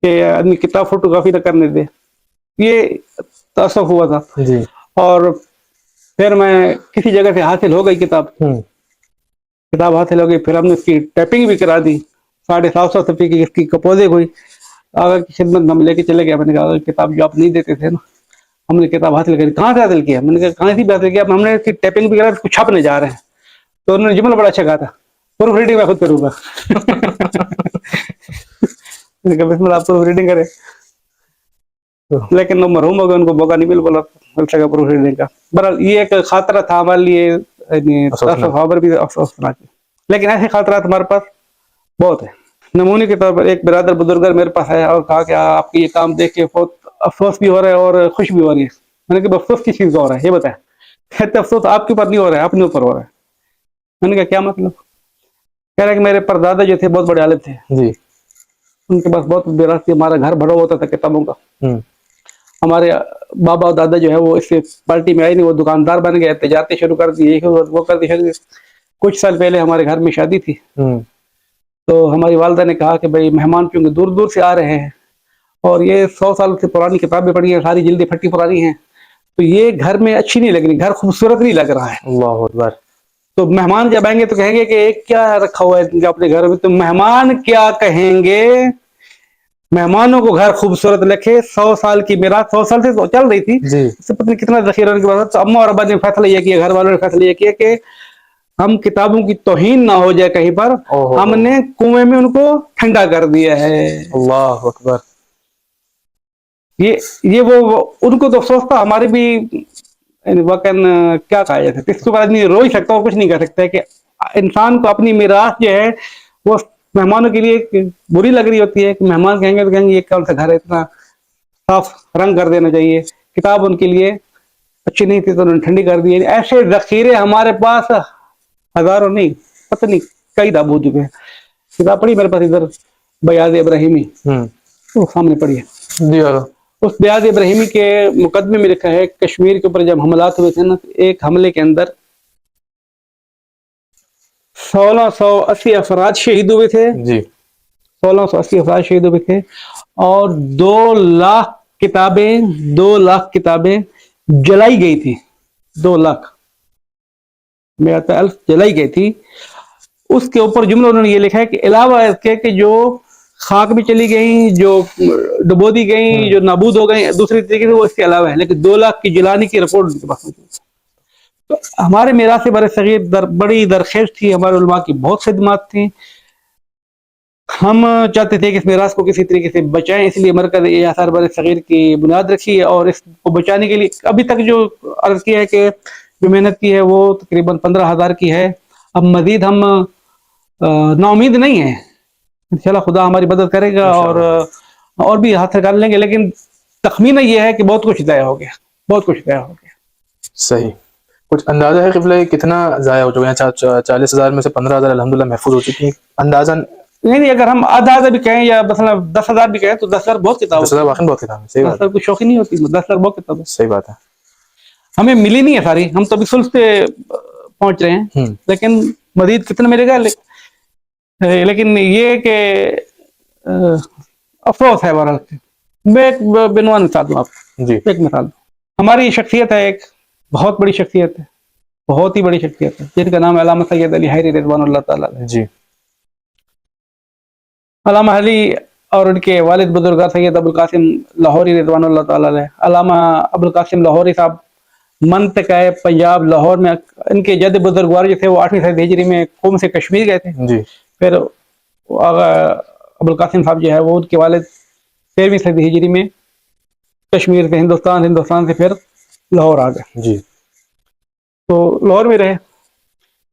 کہ آدمی کتاب فوٹو کاپی نہ کرنے دے. یہ تاسف ہوا تھا. جی. اور پھر میں کسی جگہ سے حاصل ہو گئی کتاب حاصل ہو گئی. پھر ہم نے اس کی ٹائپنگ بھی کرا دی. 750 صفحے کی اس کی کمپوزنگ ہوئی. آغا کی خدمت میں ہم لے کے چلے گئے. میں نے کہا کتاب جو آپ نہیں دیتے تھے نا، ہم نے کتاب حاصل کری. کہاں سے حاصل کیا؟ میں نے کہا کہاں سے بھی حاصل کیا، ہم نے اس کی ٹائپنگ بھی کرا، اس کو چھپنے جا رہے ہیں. تو انہوں نے جملہ بڑا اچھا کہا تھا، پروف ریڈنگ میں خود کروں گا. میں نے کہا بسم اللہ، آپ پروف ریڈنگ کریں. لیکن وہ مرحوم ہو گئے، ان کو موقع نہیں مل بولا پروف ریڈنگ کا. بہرحال یہ ایک خاطرہ تھا ہمارے لیے، خبر بھی افسوس کرنا چاہیے. لیکن ایسے خاطرات ہمارے پاس بہت ہیں. نمونے کے طور پر ایک برادر بزرگ میرے پاس ہے اور کہا کہ آپ کی یہ کام دیکھ کے بہت افسوس بھی ہو رہا ہے اور خوش بھی ہو رہی ہے. میں نے کہا افسوس کس چیز کا ہو رہا ہے یہ بتائیں. کہتے افسوس آپ کے اوپر نہیں ہو رہا ہے، اپنے اوپر ہو رہا ہے. میں نے کہا کیا مطلب؟ کہہ رہے کہ میرے پردادا جو تھے بہت بڑے عالم تھے جی. ان کے پاس بہت وراثت، ہمارا گھر بھرا ہوتا تھا کتابوں کا. ہمارے بابا اور دادا جو ہے وہ اس پارٹی میں آئے نہیں، وہ دکاندار بن گئے، تجارتیں شروع کر دی، وہ کر دی. کچھ سال پہلے ہمارے گھر میں شادی تھی تو ہماری والدہ نے کہا کہ بھائی مہمان کیونکہ دور دور سے آ رہے ہیں اور یہ 100 سال سے پرانی کتابیں پڑھی ہیں، ساری جلدیں پھٹی پرانی ہیں، تو یہ گھر میں اچھی نہیں لگ رہی، گھر خوبصورت نہیں لگ رہا ہے. اللہ اکبر. تو مہمان جب آئیں گے تو کہیں گے کہ کیا رکھا ہوا ہے اپنے گھر میں. تو مہمان کیا کہیں گے؟ مہمانوں کو گھر خوبصورت لکھے. 100 سال کی میراث 100 سال سے چل رہی تھی، اس سے پتہ نہیں کتنا ذخیرہ ہونے کے بعد. تو اماں اور ابا نے فیصلہ یہ کیا، گھر والوں نے فیصلہ یہ کیا کہ ہم کتابوں کی توہین نہ ہو جائے کہیں پر، ہم نے کنویں میں ان کو ٹھنڈا کر دیا ہے. اللہ اکبر. یہ وہ ان کو تو افسوس تھا، ہمارے بھی وقن کیا کہا جائے. اس کے بعد آدمی رو ہی سکتا اور کچھ نہیں کر سکتا ہے کہ انسان کو اپنی میراث جو ہے وہ مہمانوں کے لیے بری لگ رہی ہوتی ہے. کہ مہمان کہیں گے تو کہیں گے یہ کون سا گھر ہے، اتنا صاف رنگ کر دینا چاہیے. کتاب ان کے لیے اچھی نہیں تھی تو انہوں نے ٹھنڈی کر دی. ایسے ذخیرے ہمارے پاس ہزاروں نہیں، پتہ نہیں کئی دابو چکے ہیں. کتاب پڑھی میرے پاس ادھر بیاض ابراہیمی، وہ سامنے پڑھیے. جی حضرت. اس بیاض ابراہیمی کے مقدمے میں لکھا ہے کشمیر کے اوپر جب حملات ہوئے تھے نا، ایک حملے کے اندر 1680 افراد شہید ہوئے تھے. جی 1680 افراد شہید ہوئے تھے اور 2 لاکھ کتابیں جلائی گئی تھی. 2,00,000 جلائی گئی تھی. اس کے اوپر جملہ انہوں نے یہ لکھا ہے کہ علاوہ اس کے کہ جو خاک بھی چلی گئیں، جو ڈبو دی گئیں، جو نابود ہو گئیں دوسری طریقے سے، وہ اس کے علاوہ ہے، لیکن 2,00,000 کی جلانے کی رپورٹ ان کے پاس موجود ہے. تو ہمارے میراث بر صغیر بڑی درخیز تھی، ہمارے علماء کی بہت خدمات تھیں. ہم چاہتے تھے کہ اس میراث کو کسی طریقے سے بچائیں، اس لیے مرکز آثار بر صغیر کی بنیاد رکھی ہے. اور اس کو بچانے کے لیے ابھی تک جو عرض کیا ہے کہ جو محنت کی ہے وہ تقریباً 15,000 کی ہے. اب مزید ہم نا امید نہیں ہیں، انشاءاللہ خدا ہماری مدد کرے گا اور بھی ہاتھ نکال لیں گے. لیکن تخمینہ یہ ہے کہ بہت کچھ ضائع ہو گیا، بہت کچھ ضائع ہو گیا. صحیح. کچھ اندازہ ہے قبلہ کتنا ضائع ہو چکے ہیں؟ 40,000 میں سے 15,000 الحمدللہ محفوظ ہو چکی ہیں اندازاً. نہیں، اگر ہم آدھا بھی کہیں یا مثلا 10,000 بھی کہیں تو 10,000 بہت کتاب 10,000 واقعی بہت کتاب ہے. صحیح بات ہے. 10,000 کوئی شوقی نہیں ہوتی، 10,000 بہت کتاب ہے. صحیح بات ہے. ہمیں ملی نہیں ہے ساری، ہم تو ابھی ثلث پہ پہنچ رہے ہیں، لیکن مزید کتنا ملے گا. لیکن یہ کہ افسوس ہے بہرحال. میں ایک بنوان مثال دوں آپ کو. جی ایک مثال دوں. ہماری شخصیت ہے، ایک بہت بڑی شخصیت ہے، بہت ہی بڑی شخصیت ہے، جن کا نام ہے علامہ سید علی حیری رضوان اللہ تعالیٰ علیہ. جی. علامہ علی اور ان کے والد بزرگار سید ابوالقاسم لاہوری رضوان اللہ تعالیٰ علیہ. علامہ ابوالقاسم لاہوری صاحب منطقہ پنجاب لاہور میں، ان کے جد بزرگوار جو تھے وہ 8ویں صدی ہجری میں قوم سے کشمیر گئے تھے. جی. پھر آغا ابوالقاسم صاحب جو ہے وہ ان کے والد 13ویں صدی ہجری میں کشمیر سے ہندوستان سے پھر لاہور آ گئے. جی. تو لاہور میں رہے.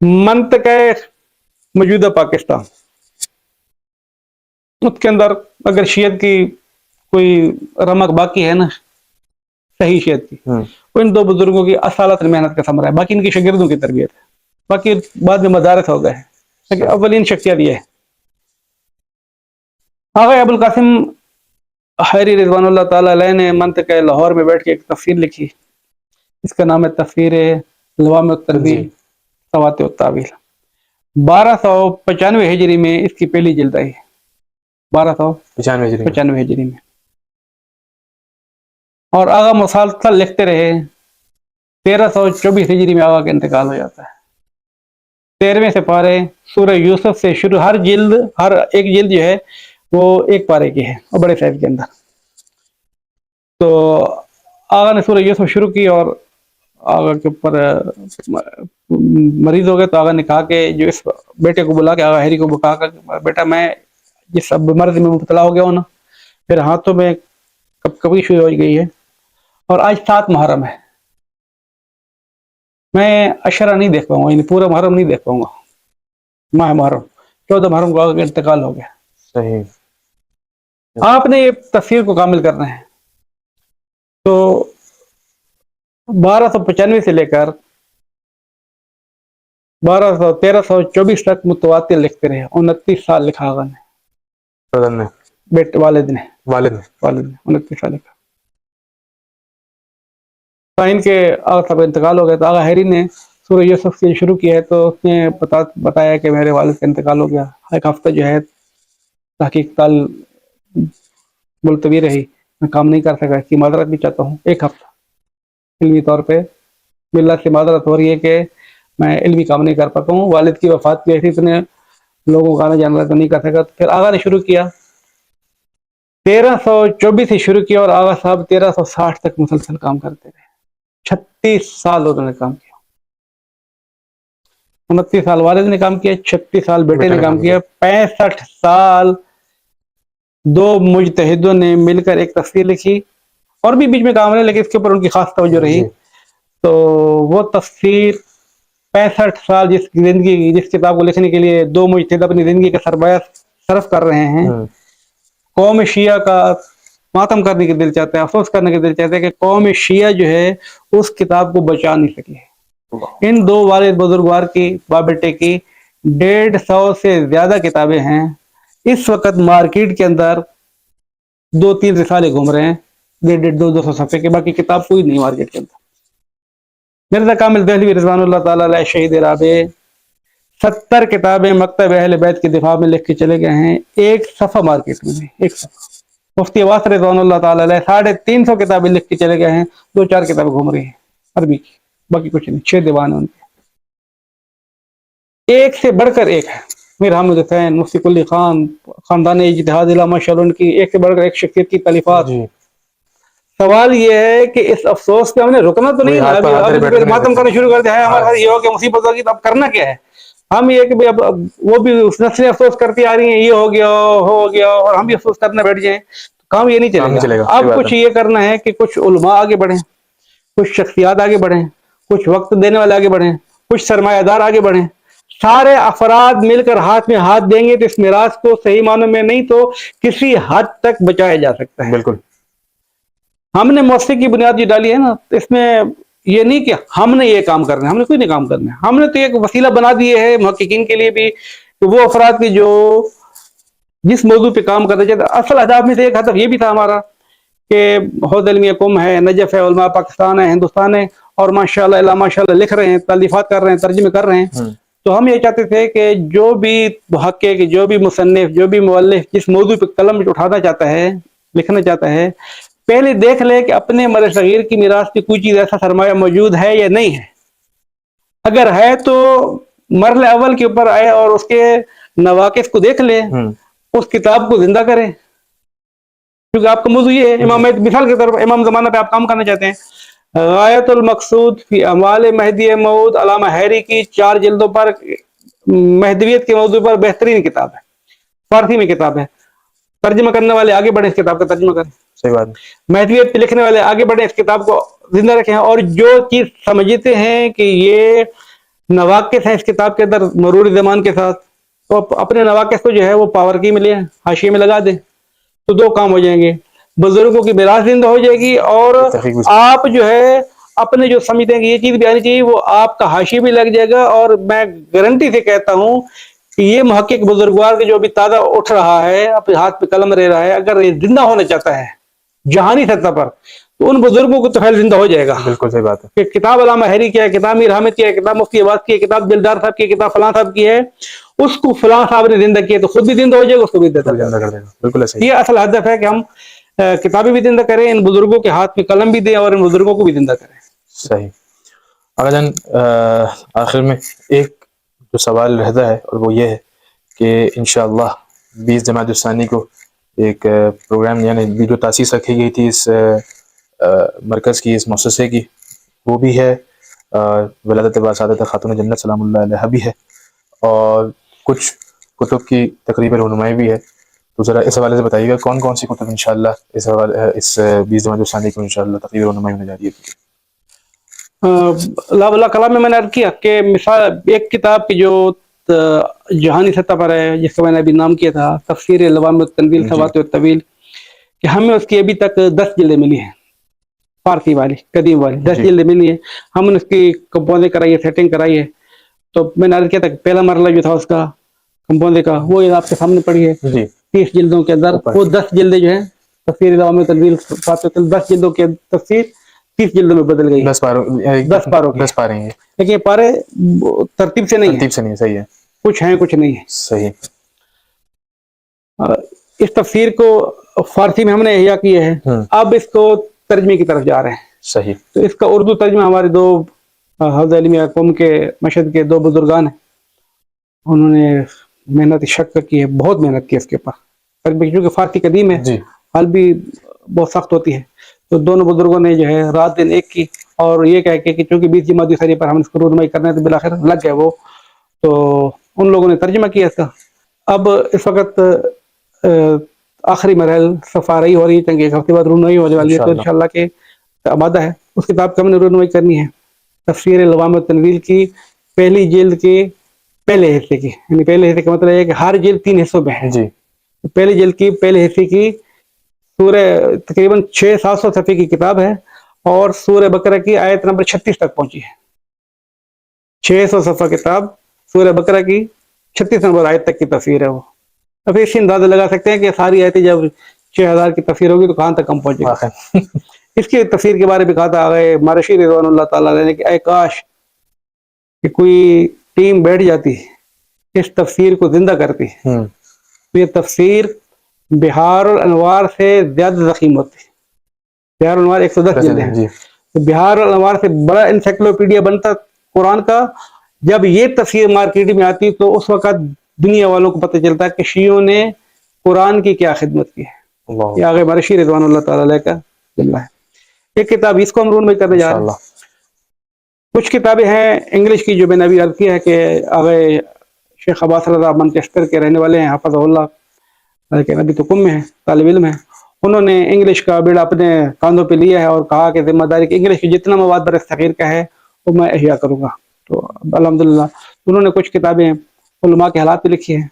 منطقہ موجودہ پاکستان، اس کے اندر اگر شیعت کی کوئی رمق باقی ہے نا، صحیح شیعت کی، وہ ان 2 بزرگوں کی اصالت محنت کا ثمرہ ہے. باقی ان کی شاگردوں کی تربیت ہے. باقی بعد میں مدارس ہو گئے ہیں، لیکن اولین شخصیت یہ ہے. آغا ابوالقاسم حیری رضوان اللہ تعالیٰ علیہ نے منطقہ لاہور میں بیٹھ کے ایک تفسیر لکھی. اس کا نام ہے تفسیر لوام التنویر سواتع التاویل. 1295 ہجری میں اس کی پہلی جلد آئی. 1295 ہجری میں. اور آغا مسلسل لکھتے رہے. 1324 ہجری میں آغا کا انتقال ہو جاتا ہے. 13ویں سے پارے سورہ یوسف سے شروع، ہر ایک جلد جو ہے وہ ایک پارے کی ہے اور بڑے سائز کے اندر. تو آغا نے سورہ یوسف شروع کی اور آغا کے اوپر مریض ہو گئے. تو آغا نے کہا کہ جو اس بیٹے کو بلا کے، آغا حیری کو کہا کہ بیٹا میں جس مرض میں مبتلا ہو گیا ہوں نا، پھر ہاتھوں میں کبھی شروع ہو گئی ہے، اور آج 7 محرم ہے، میں عشرہ نہیں دیکھ پاؤں گا، یعنی پورا محرم نہیں دیکھ پاؤں گا. ماہ محرم 14 محرم کو آغا کا انتقال ہو گیا. صحیح. آپ نے یہ تفسیر کو کامل کرنا ہے تو 1295 سے لے کر 1324 تک متواتر لکھتے رہے. 29 سال لکھا آغا نے، والد نے 29 سال لکھا. ان کے آغا صاحب انتقال ہو گیا تو آغا حیری نے سورہ یوسف سے شروع کیا ہے. تو اس نے بتایا کہ میرے والد کا انتقال ہو گیا. ایک ہفتہ جو ہے تحقیق ملتوی رہی، میں کام نہیں کر سکا. اس کی معذرت بھی چاہتا ہوں. ایک ہفتہ علمی طور پہ اللہ سے معذرت ہو رہی ہے کہ میں علمی کام نہیں کر پاتا ہوں. والد کی وفات کی ایسی اتنے لوگوں کا آنا جانا تو نہیں کر سکا. پھر آغا نے شروع کیا، 1324 سے شروع کیا اور آغا صاحب 1360 تک مسلسل کام کرتے رہے. 36 سال انہوں نے کام کیا. 29 سال والد نے کام کیا، 36 سال بیٹے نے کام کیا. 65 سال 2 مجتہدوں نے مل کر ایک تفسیر لکھی، اور بھی بیچ میں کام رہے، لیکن اس کے اوپر ان کی خاص توجہ رہی. تو وہ تفسیر 65 سال جس کتاب کو لکھنے کے لیے 2 مجتہد اپنی زندگی کا سرمایہ صرف کر رہے ہیں. قوم شیعہ کا ماتم کرنے کے دل چاہتے ہیں، افسوس کرنے کے دل چاہتے ہیں کہ قوم شیعہ جو ہے اس کتاب کو بچا نہیں سکی. ان 2 والد بزرگوار کی، باپ بیٹے کی 150 سے زیادہ کتابیں ہیں. اس وقت مارکیٹ کے اندر 2-3 رسالے گھوم رہے ہیں 150-200 صفحے کے، باقی کتاب کوئی نہیں مارکیٹ کے اندر. مرزا کامل دہلوی رضوان اللہ تعالی علیہ شہید رابع 70 کتابیں مکتب اہل بیت کے دفاع میں لکھ کے چلے گئے ہیں، ایک صفحہ مارکیٹ میں نہیں، ایک صفحہ. مفتی عباس رضوان اللہ تعالی علیہ 350 کتابیں لکھ کے چلے گئے ہیں، 2-4 کتابیں گھوم رہی ہیں عربی کی، باقی کچھ نہیں. 6 دیوان ہیں ان کے، ایک سے بڑھ کر ایک ہے. میر حامد حسین، مفتی کلی خان، خاندان اجتہاد علامہ شلون کی ایک سے بڑھ کر ایک شخصیت کی تالیفات. جی سوال یہ ہے کہ اس افسوس پہ ہم نے رکنا تو نہیں ہاتھ پر ہاتھ دھرے اب بیٹھنے ماتم کرنا شروع کر دیا ہے، ہمارے ساتھ یہ ہو گیا، مصیبت ہوگی، تو اب کرنا کیا ہے؟ ہم یہ کہ اب وہ بھی اس نسلیں افسوس کرتی آ رہی ہیں، یہ ہو گیا اور ہم بھی افسوس کرنے بیٹھ جائیں، کام یہ نہیں چلے گا. اب کچھ یہ کرنا ہے کہ کچھ علماء آگے بڑھیں، کچھ شخصیات آگے بڑھیں، کچھ وقت دینے والے آگے بڑھیں، کچھ سرمایہ دار آگے بڑھیں. سارے افراد مل کر ہاتھ میں ہاتھ دیں گے تو اس میراث کو صحیح معنوں میں نہیں تو کسی حد تک بچایا جا سکتا ہے. بالکل. ہم نے موسیقی کی بنیاد جو ڈالی ہے نا، اس میں یہ نہیں کہ ہم نے یہ کام کرنا ہے، ہم نے کوئی نہیں کام کرنا ہے. ہم نے تو ایک وسیلہ بنا دیے ہے محققین کے لیے بھی کہ وہ افراد کی جو جس موضوع پہ کام کرنا چاہتے. اصل اہداف میں سے ایک ہدف یہ بھی تھا ہمارا کہ حوض علمیہ قم ہے، نجف ہے، علماء پاکستان ہے، ہندوستان ہے، اور ماشاء اللہ لکھ رہے ہیں، تالیفات کر رہے ہیں، ترجمے کر رہے ہیں. تو ہم یہ چاہتے تھے کہ جو بھی محقق، جو بھی مصنف، جو بھی مؤلف جس موضوع پہ قلم اٹھانا چاہتا ہے، لکھنا چاہتا ہے، پہلے دیکھ لے کہ اپنے مر صغیر کی میراث کی کوئی چیز ایسا سرمایہ موجود ہے یا نہیں ہے. اگر ہے تو مرحلے اول کے اوپر آئے اور اس کے نواقص کو دیکھ لے، اس کتاب کو زندہ کریں. کیونکہ آپ کا موضوع یہ ہے، امام مثال کے طور پر امام زمانہ پہ آپ کام کرنا چاہتے ہیں. غایت المقصود فی اموال مہدی موعود علامہ حیری کی 4 جلدوں پر مہدویت کے موضوع پر بہترین کتاب ہے، فارسی میں کتاب ہے. ترجمہ کرنے والے آگے بڑھیں، اس کتاب کا ترجمہ کریں. صحیح بات. مہدویت پہ لکھنے والے آگے بڑھیں، اس کتاب کو زندہ رکھیں. اور جو چیز سمجھتے ہیں کہ یہ نواقص ہے اس کتاب کے اندر مرور زمان کے ساتھ، تو اپنے نواقص کو جو ہے وہ پاور کی میں لیں، حاشیے میں لگا دیں، تو 2 کام ہو جائیں گے. بزرگوں کی میراث زندہ ہو جائے گی، اور آپ جو ہے اپنے جو سمجھتے ہیں کہ یہ چیز بھی آنی چاہیے وہ آپ کا حاشیے بھی لگ جائے گا. اور میں گارنٹی سے کہتا ہوں کہ یہ محقق بزرگوار کے جو ابھی تازہ اٹھ رہا ہے، اپنے ہاتھ پہ قلم رہ رہا ہے، اگر یہ زندہ ہونا چاہتا ہے جہانی سطح پر، تو ان بزرگوں کو تو خیال زندہ ہو جائے گا. بالکل صحیح بات ہے کہ کتاب علامہ حیری کی ہے، کتاب میر حامد کی ہے، کتاب مفتی عباس کی ہے، کتاب دلدار صاحب کی ہے، کتاب فلاں صاحب کی ہے، اس کو فلاں صاحب نے زندہ کیا تو خود بھی زندہ ہو جائے گا، اس کو بھی زندہ کر دے گا. بالکل صحیح. یہ اصل ہدف ہے کہ ہم کتابیں بھی زندہ کریں، ان بزرگوں کے ہاتھ میں قلم بھی دیں، اور ان بزرگوں کو بھی زندہ کریں. صحیح. آقا جان آخر میں ایک جو سوال رہتا ہے اور وہ یہ ہے کہ انشاءاللہ 20 جماعت الثانی کو ایک پروگرام، یعنی جو تاسیس رکھی گئی تھی اس مرکز کی، اس مؤسسے کی، وہ بھی ہے، ولادت باسعادت خاتون جنت سلام اللہ علیہ بھی ہے، اور کچھ کتب کی تقریب رونمائی بھی ہے. تو ذرا اس حوالے سے بتائیے گا کون کون سی کتب انشاءاللہ اس 20 جماعت الثانی کو انشاءاللہ تقریب رونمائی ہونے جا رہی ہے. اللہ کلام میں نے عرض کیا کہ مثال ایک کتاب کی جو جہانی سطح پر ہے، جس کا میں نے ابھی نام کیا تھا تفسیر لوام التنویل ثوات الطویل، کہ ہمیں اس کی ابھی تک 10 جلدیں ملی ہیں، فارسی والی قدیم والی 10 جلدیں ملی ہیں. ہم نے اس کی کمپوزنگ کرائی ہے، سیٹنگ کرائی ہے. تو میں نے عرض کیا تھا کہ پہلا مرحلہ جو تھا اس کا کمپوزنگ کا، وہ آپ کے سامنے پڑی ہے 30 جلدوں کے اندر. وہ 10 جلدیں جو ہیں تفسیر لوام التنویل ثوات الطویل، 10 جلدوں کے تفسیر 30 جلدوں میں بدل گئی. 10 پاروں 10 پارے ہیں، لیکن یہ پارے ترتیب سے نہیں ہیں، ترتیب سے نہیں. صحیح ہے. کچھ ہیں کچھ نہیں ہے. صحیح. اس تفسیر کو فارسی میں ہم نے احیا کیا ہے، اب اس کو ترجمے کی طرف جا رہے ہیں. صحیح. تو اس کا اردو ترجمہ ہمارے 2 حوض علمیہ قوم کے مشہد کے 2 بزرگان ہیں، انہوں نے محنت شک کی ہے، بہت محنت کی اس کے اوپر، کیونکہ فارسی قدیم ہے، حل بھی بہت سخت ہوتی ہے. تو دونوں بزرگوں نے جو ہے رات دن ایک کی، اور یہ کہہ کے کہ چونکہ 20 جماعت الثانی پر ہم اس کو رونمائی کرنا ہے، تو بالآخر لگ گئے وہ. تو ان لوگوں نے ترجمہ کیا اس کا. اب اس وقت آخری مرحل سفارئی ہو رہی ہے، چونکہ 1 ہفتے بعد رونمائی ہونے والی ہے. تو انشاءاللہ کے آمادہ ہے اس کتاب کا ہم نے رونمائی کرنی ہے، تفسیر لوام التنویل کی پہلی جلد کے پہلے حصے کی. یعنی پہلے حصے کا مطلب ہے کہ ہر جلد 3 حصوں میں ہے. پہلی جلد کی پہلے حصے کی سورہ تقریباً 600-700 صفحے کی کتاب ہے، اور سورہ بقرہ کی آیت نمبر 36 تک پہنچی ہے. 600 صفحہ کتاب سورہ بقرہ کی 36 نمبر آیت تک کی تفسیر ہے وہ. اب اس سے اندازہ لگا سکتے ہیں کہ ساری آیتیں جب 6000 کی تفسیر ہوگی تو کہاں تک ہم پہنچے گا. واقعی اس کی تفسیر کے بارے میں کہا تھا مارشی رضوان اللہ تعالیٰ علیہ نے کہ اے کاش کہ کوئی ٹیم بیٹھ جاتی اس تفسیر کو زندہ کرتی تو یہ تفسیر بہار الانوار سے زیادہ ضخیم ہوتی. بہار الانوار 110 جلدیں ہیں. جی تو بہار الانوار سے بڑا انسائکلوپیڈیا بنتا قرآن کا. جب یہ تفسیر مارکیٹ میں آتی تو اس وقت دنیا والوں کو پتہ چلتا کہ شیعوں نے قرآن کی کیا خدمت کی ہے. اللہ یہ آگے مرشی رضوان اللہ تعالیٰ علیہ کا جملہ ہے. ایک کتاب اس کو ہم رونمائی کرنے جا رہے ہیں. کچھ کتابیں ہیں انگلش کی جو میں نے ابھی عرض کیا ہے کہ آگے شیخ عباس رضا منچسٹر کے رہنے والے ہیں حافظ اللہ، لیکن ابھی تو کم میں ہیں، طالب علم ہیں. انہوں نے انگلش کا بیڑا اپنے کاندھوں پہ لیا ہے اور کہا کہ ذمہ داری کہ انگلش کی جتنا مواد برِ صغیر کا ہے وہ میں احیا کروں گا. تو الحمدللہ انہوں نے کچھ کتابیں علماء کے حالات پہ لکھی ہیں.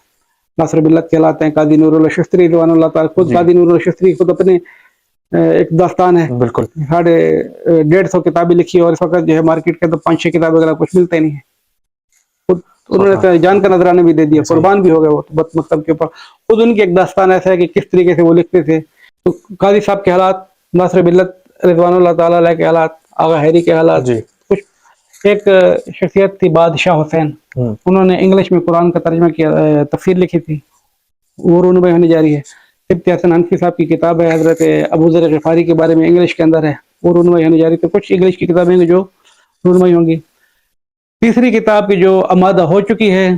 ناصر ملت کے حالات ہیں. قاضی نور اللہ شفتری رضوان اللہ تعالیٰ خود قاضی نور اللہ شفتری خود اپنے ایک داستان ہے، بالکل 150 کتابیں لکھی اور اس وقت جو ہے مارکیٹ کے اندر 5-6 کتابیں وغیرہ کچھ ملتے نہیں ہیں. انہوں نے جان کا نذرانہ بھی دے دیا، قربان بھی ہو گئے وہ بد مکتب کے اوپر. خود ان کی ایک داستان ایسا ہے کہ کس طریقے سے وہ لکھتے تھے. تو قاضی صاحب کے حالات، ناصر ملت رضوان اللہ تعالیٰ علیہ کے حالات، آغا حیری کے حالات. کچھ ایک شخصیت تھی بادشاہ حسین، انہوں نے انگلش میں قرآن کا ترجمہ کیا، تفسیر لکھی تھی، وہ رونمائی ہونے جا رہی ہے. سبط حسن حنفی صاحب کی کتاب ہے حضرت ابو ذر غفاری کے بارے میں، انگلش کے اندر ہے، وہ رونمائی ہونے جا رہی. تو کچھ انگلش کی کتابیں ہیں جو رونمائی ہوں گی. تیسری کتاب کی جو آمادہ ہو چکی ہے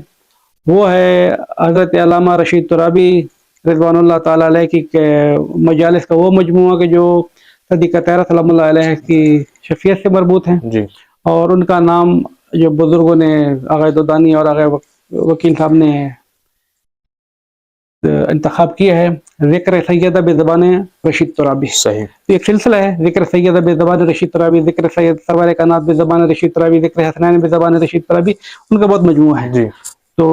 وہ ہے حضرت علامہ رشید ترابی رضوان اللہ تعالیٰ علیہ کی مجالس کا وہ مجموعہ کہ جو صدیقہ طاہرہ سلام اللہ علیہ کی شخصیت سے مربوط ہیں. اور ان کا نام جو بزرگوں نے آغا دودانی اور آغا وکیل صاحب نے انتخاب کیا ہے، ذکر سیدہ بے زبان رشید ترابی. صحیح. ایک سلسلہ ہے، ذکر سیدہ بے زبان رشید ترابی، ذکر سید سرور کائنات بے زبان رشید ترابی، ذکر حسنین بے زبان رشید ترابی. ان کا بہت مجموعہ ہے. تو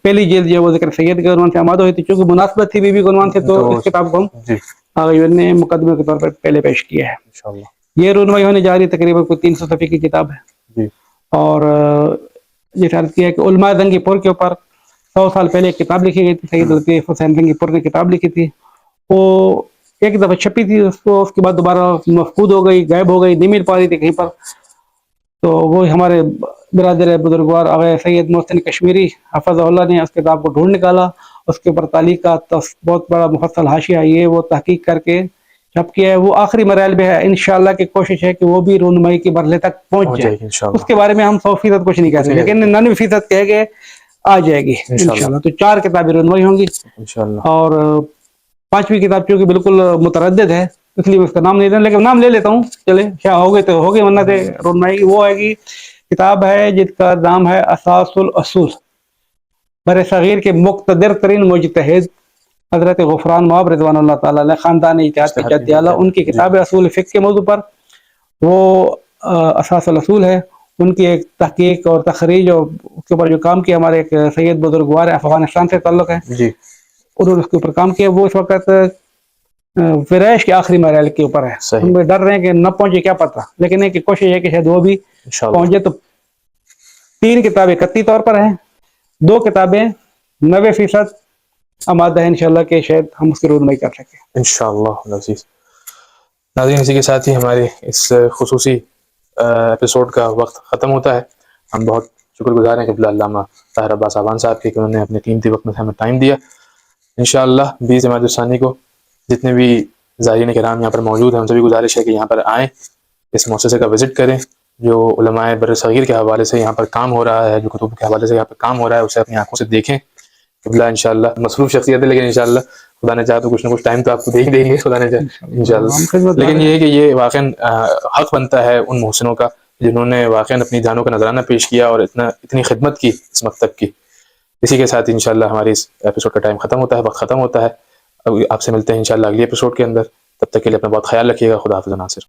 پہلی جلد جو وہ ذکر سید کے عنوان سے آمادہ ہوئی تھی، چونکہ مناسبت تھی بیوی کے عنوان سے، تو اس کتاب کو ہم آگے نے مقدمے کے طور پر پہلے پیش کیا ہے. یہ رونمائی ہونے جا رہی ہے، تقریباً کوئی 300 صفحے کی کتاب ہے. اور جیسے عرض کیا ہے کہ علماء زنگی پور کے اوپر 100 سال پہلے ایک کتاب لکھی گئی تھی. سید لطیف حسین زنگی پور نے کتاب لکھی تھی، وہ ایک دفعہ چھپی تھی، اس کے بعد دوبارہ مفقود ہو گئی، غائب ہو گئی، نہیں مل پا رہی تھی کہیں پر. تو وہ ہمارے برادر بزرگوار آغا سید محسن کشمیری حفظ اللہ نے اس کتاب کو ڈھونڈ نکالا، اس کے اوپر تعلیقات بہت بڑا مفصل حاشیہ یہ وہ تحقیق کر کے چھپ کیا ہے. وہ آخری مراحل میں ہے، انشاءاللہ کی کوشش ہے کہ وہ بھی رونمائی کے مرحلے تک پہنچ جائے. اس کے بارے میں ہم 100% کچھ نہیں کہہ سکتے، لیکن 99% کہہ کے آ جائے گی انشاءاللہ. تو 4 کتابیں رونمائی ہوں گی انشاءاللہ. اور 5ویں کتاب چونکہ بالکل متردد ہے اس لیے اس کا نام نہیں لیتا، لیکن نام لے لیتا ہوں، چلے کیا ہو گئے تو ہو گئے، ورنہ سے رونمائی وہ ہے کہ کتاب ہے جس کا نام ہے اساس الاصول، بر صغیر کے مقتدر ترین مجتہد حضرت غفران مآب رضوان اللہ تعالیٰ علیہ، خاندان اتحاد کے جد اعلیٰ، ان کی کتاب ہے اصول فقہ کے موضوع پر. وہ اساس الاصول ہے. ان کی ایک تحقیق اور تخریج اور اس کے اوپر جو کام کیا ہمارے ایک سید بزرگوار افغانستان سے تعلق ہے، انہوں نے اس کے اوپر کام کیا. وہ اس وقت فرائش کے آخری مراحل کے اوپر ہے. ان میں ڈر رہے ہیں کہ نہ پہنچے کیا پتہ، لیکن ایک کوشش ہے کہ شاید وہ بھی پہنچے. تو 3 کتابیں قطعی طور پر ہیں، 2 کتابیں 90% آمادہ ہے انشاءاللہ کہ شاید ہم اس کی رونمائی کر سکیں انشاءاللہ العزیز. ناظرین، اسی کے ساتھ ہی ہمارے اس خصوصی ایپیسوڈ کا وقت ختم ہوتا ہے. ہم بہت شکر گزار ہیں کہ علامہ طاہر عباس اعوان صاحب کے کہ انہوں نے اپنے قیمتی وقت میں ہمیں ٹائم دیا. انشاءاللہ 20 جمادی الثانی کو جتنے بھی زائرین کرام یہاں پر موجود ہیں ان سے بھی گزارش ہے کہ یہاں پر آئیں، اس مؤسسے کا وزٹ کریں. جو علماء بر صغیر کے حوالے سے یہاں پر کام ہو رہا ہے، جو کتب کے حوالے سے یہاں پر کام ہو رہا ہے، اسے اپنی آنکھوں سے دیکھیں. قبلہ انشاءاللہ مصروف شخصیت ہے، لیکن انشاءاللہ خدا نے چاہا تو کچھ نہ کچھ ٹائم تو آپ کو دے ہی دیں گے، خدا نے چاہا انشاءاللہ. لیکن یہ ہے کہ یہ واقعاً حق بنتا ہے ان محسنوں کا جنہوں نے واقعاً اپنی جانوں کا نذرانہ پیش کیا اور اتنی خدمت کی اس مکتب کی. اسی کے ساتھ انشاءاللہ ہماری اس ایپیسوڈ کا ٹائم ختم ہوتا ہے، وقت ختم ہوتا ہے. اب آپ سے ملتے ہیں انشاءاللہ اگلی ایپیسوڈ کے اندر. تب تک کے لیے اپنا بہت خیال رکھیے گا. خدا حافظ ناصر.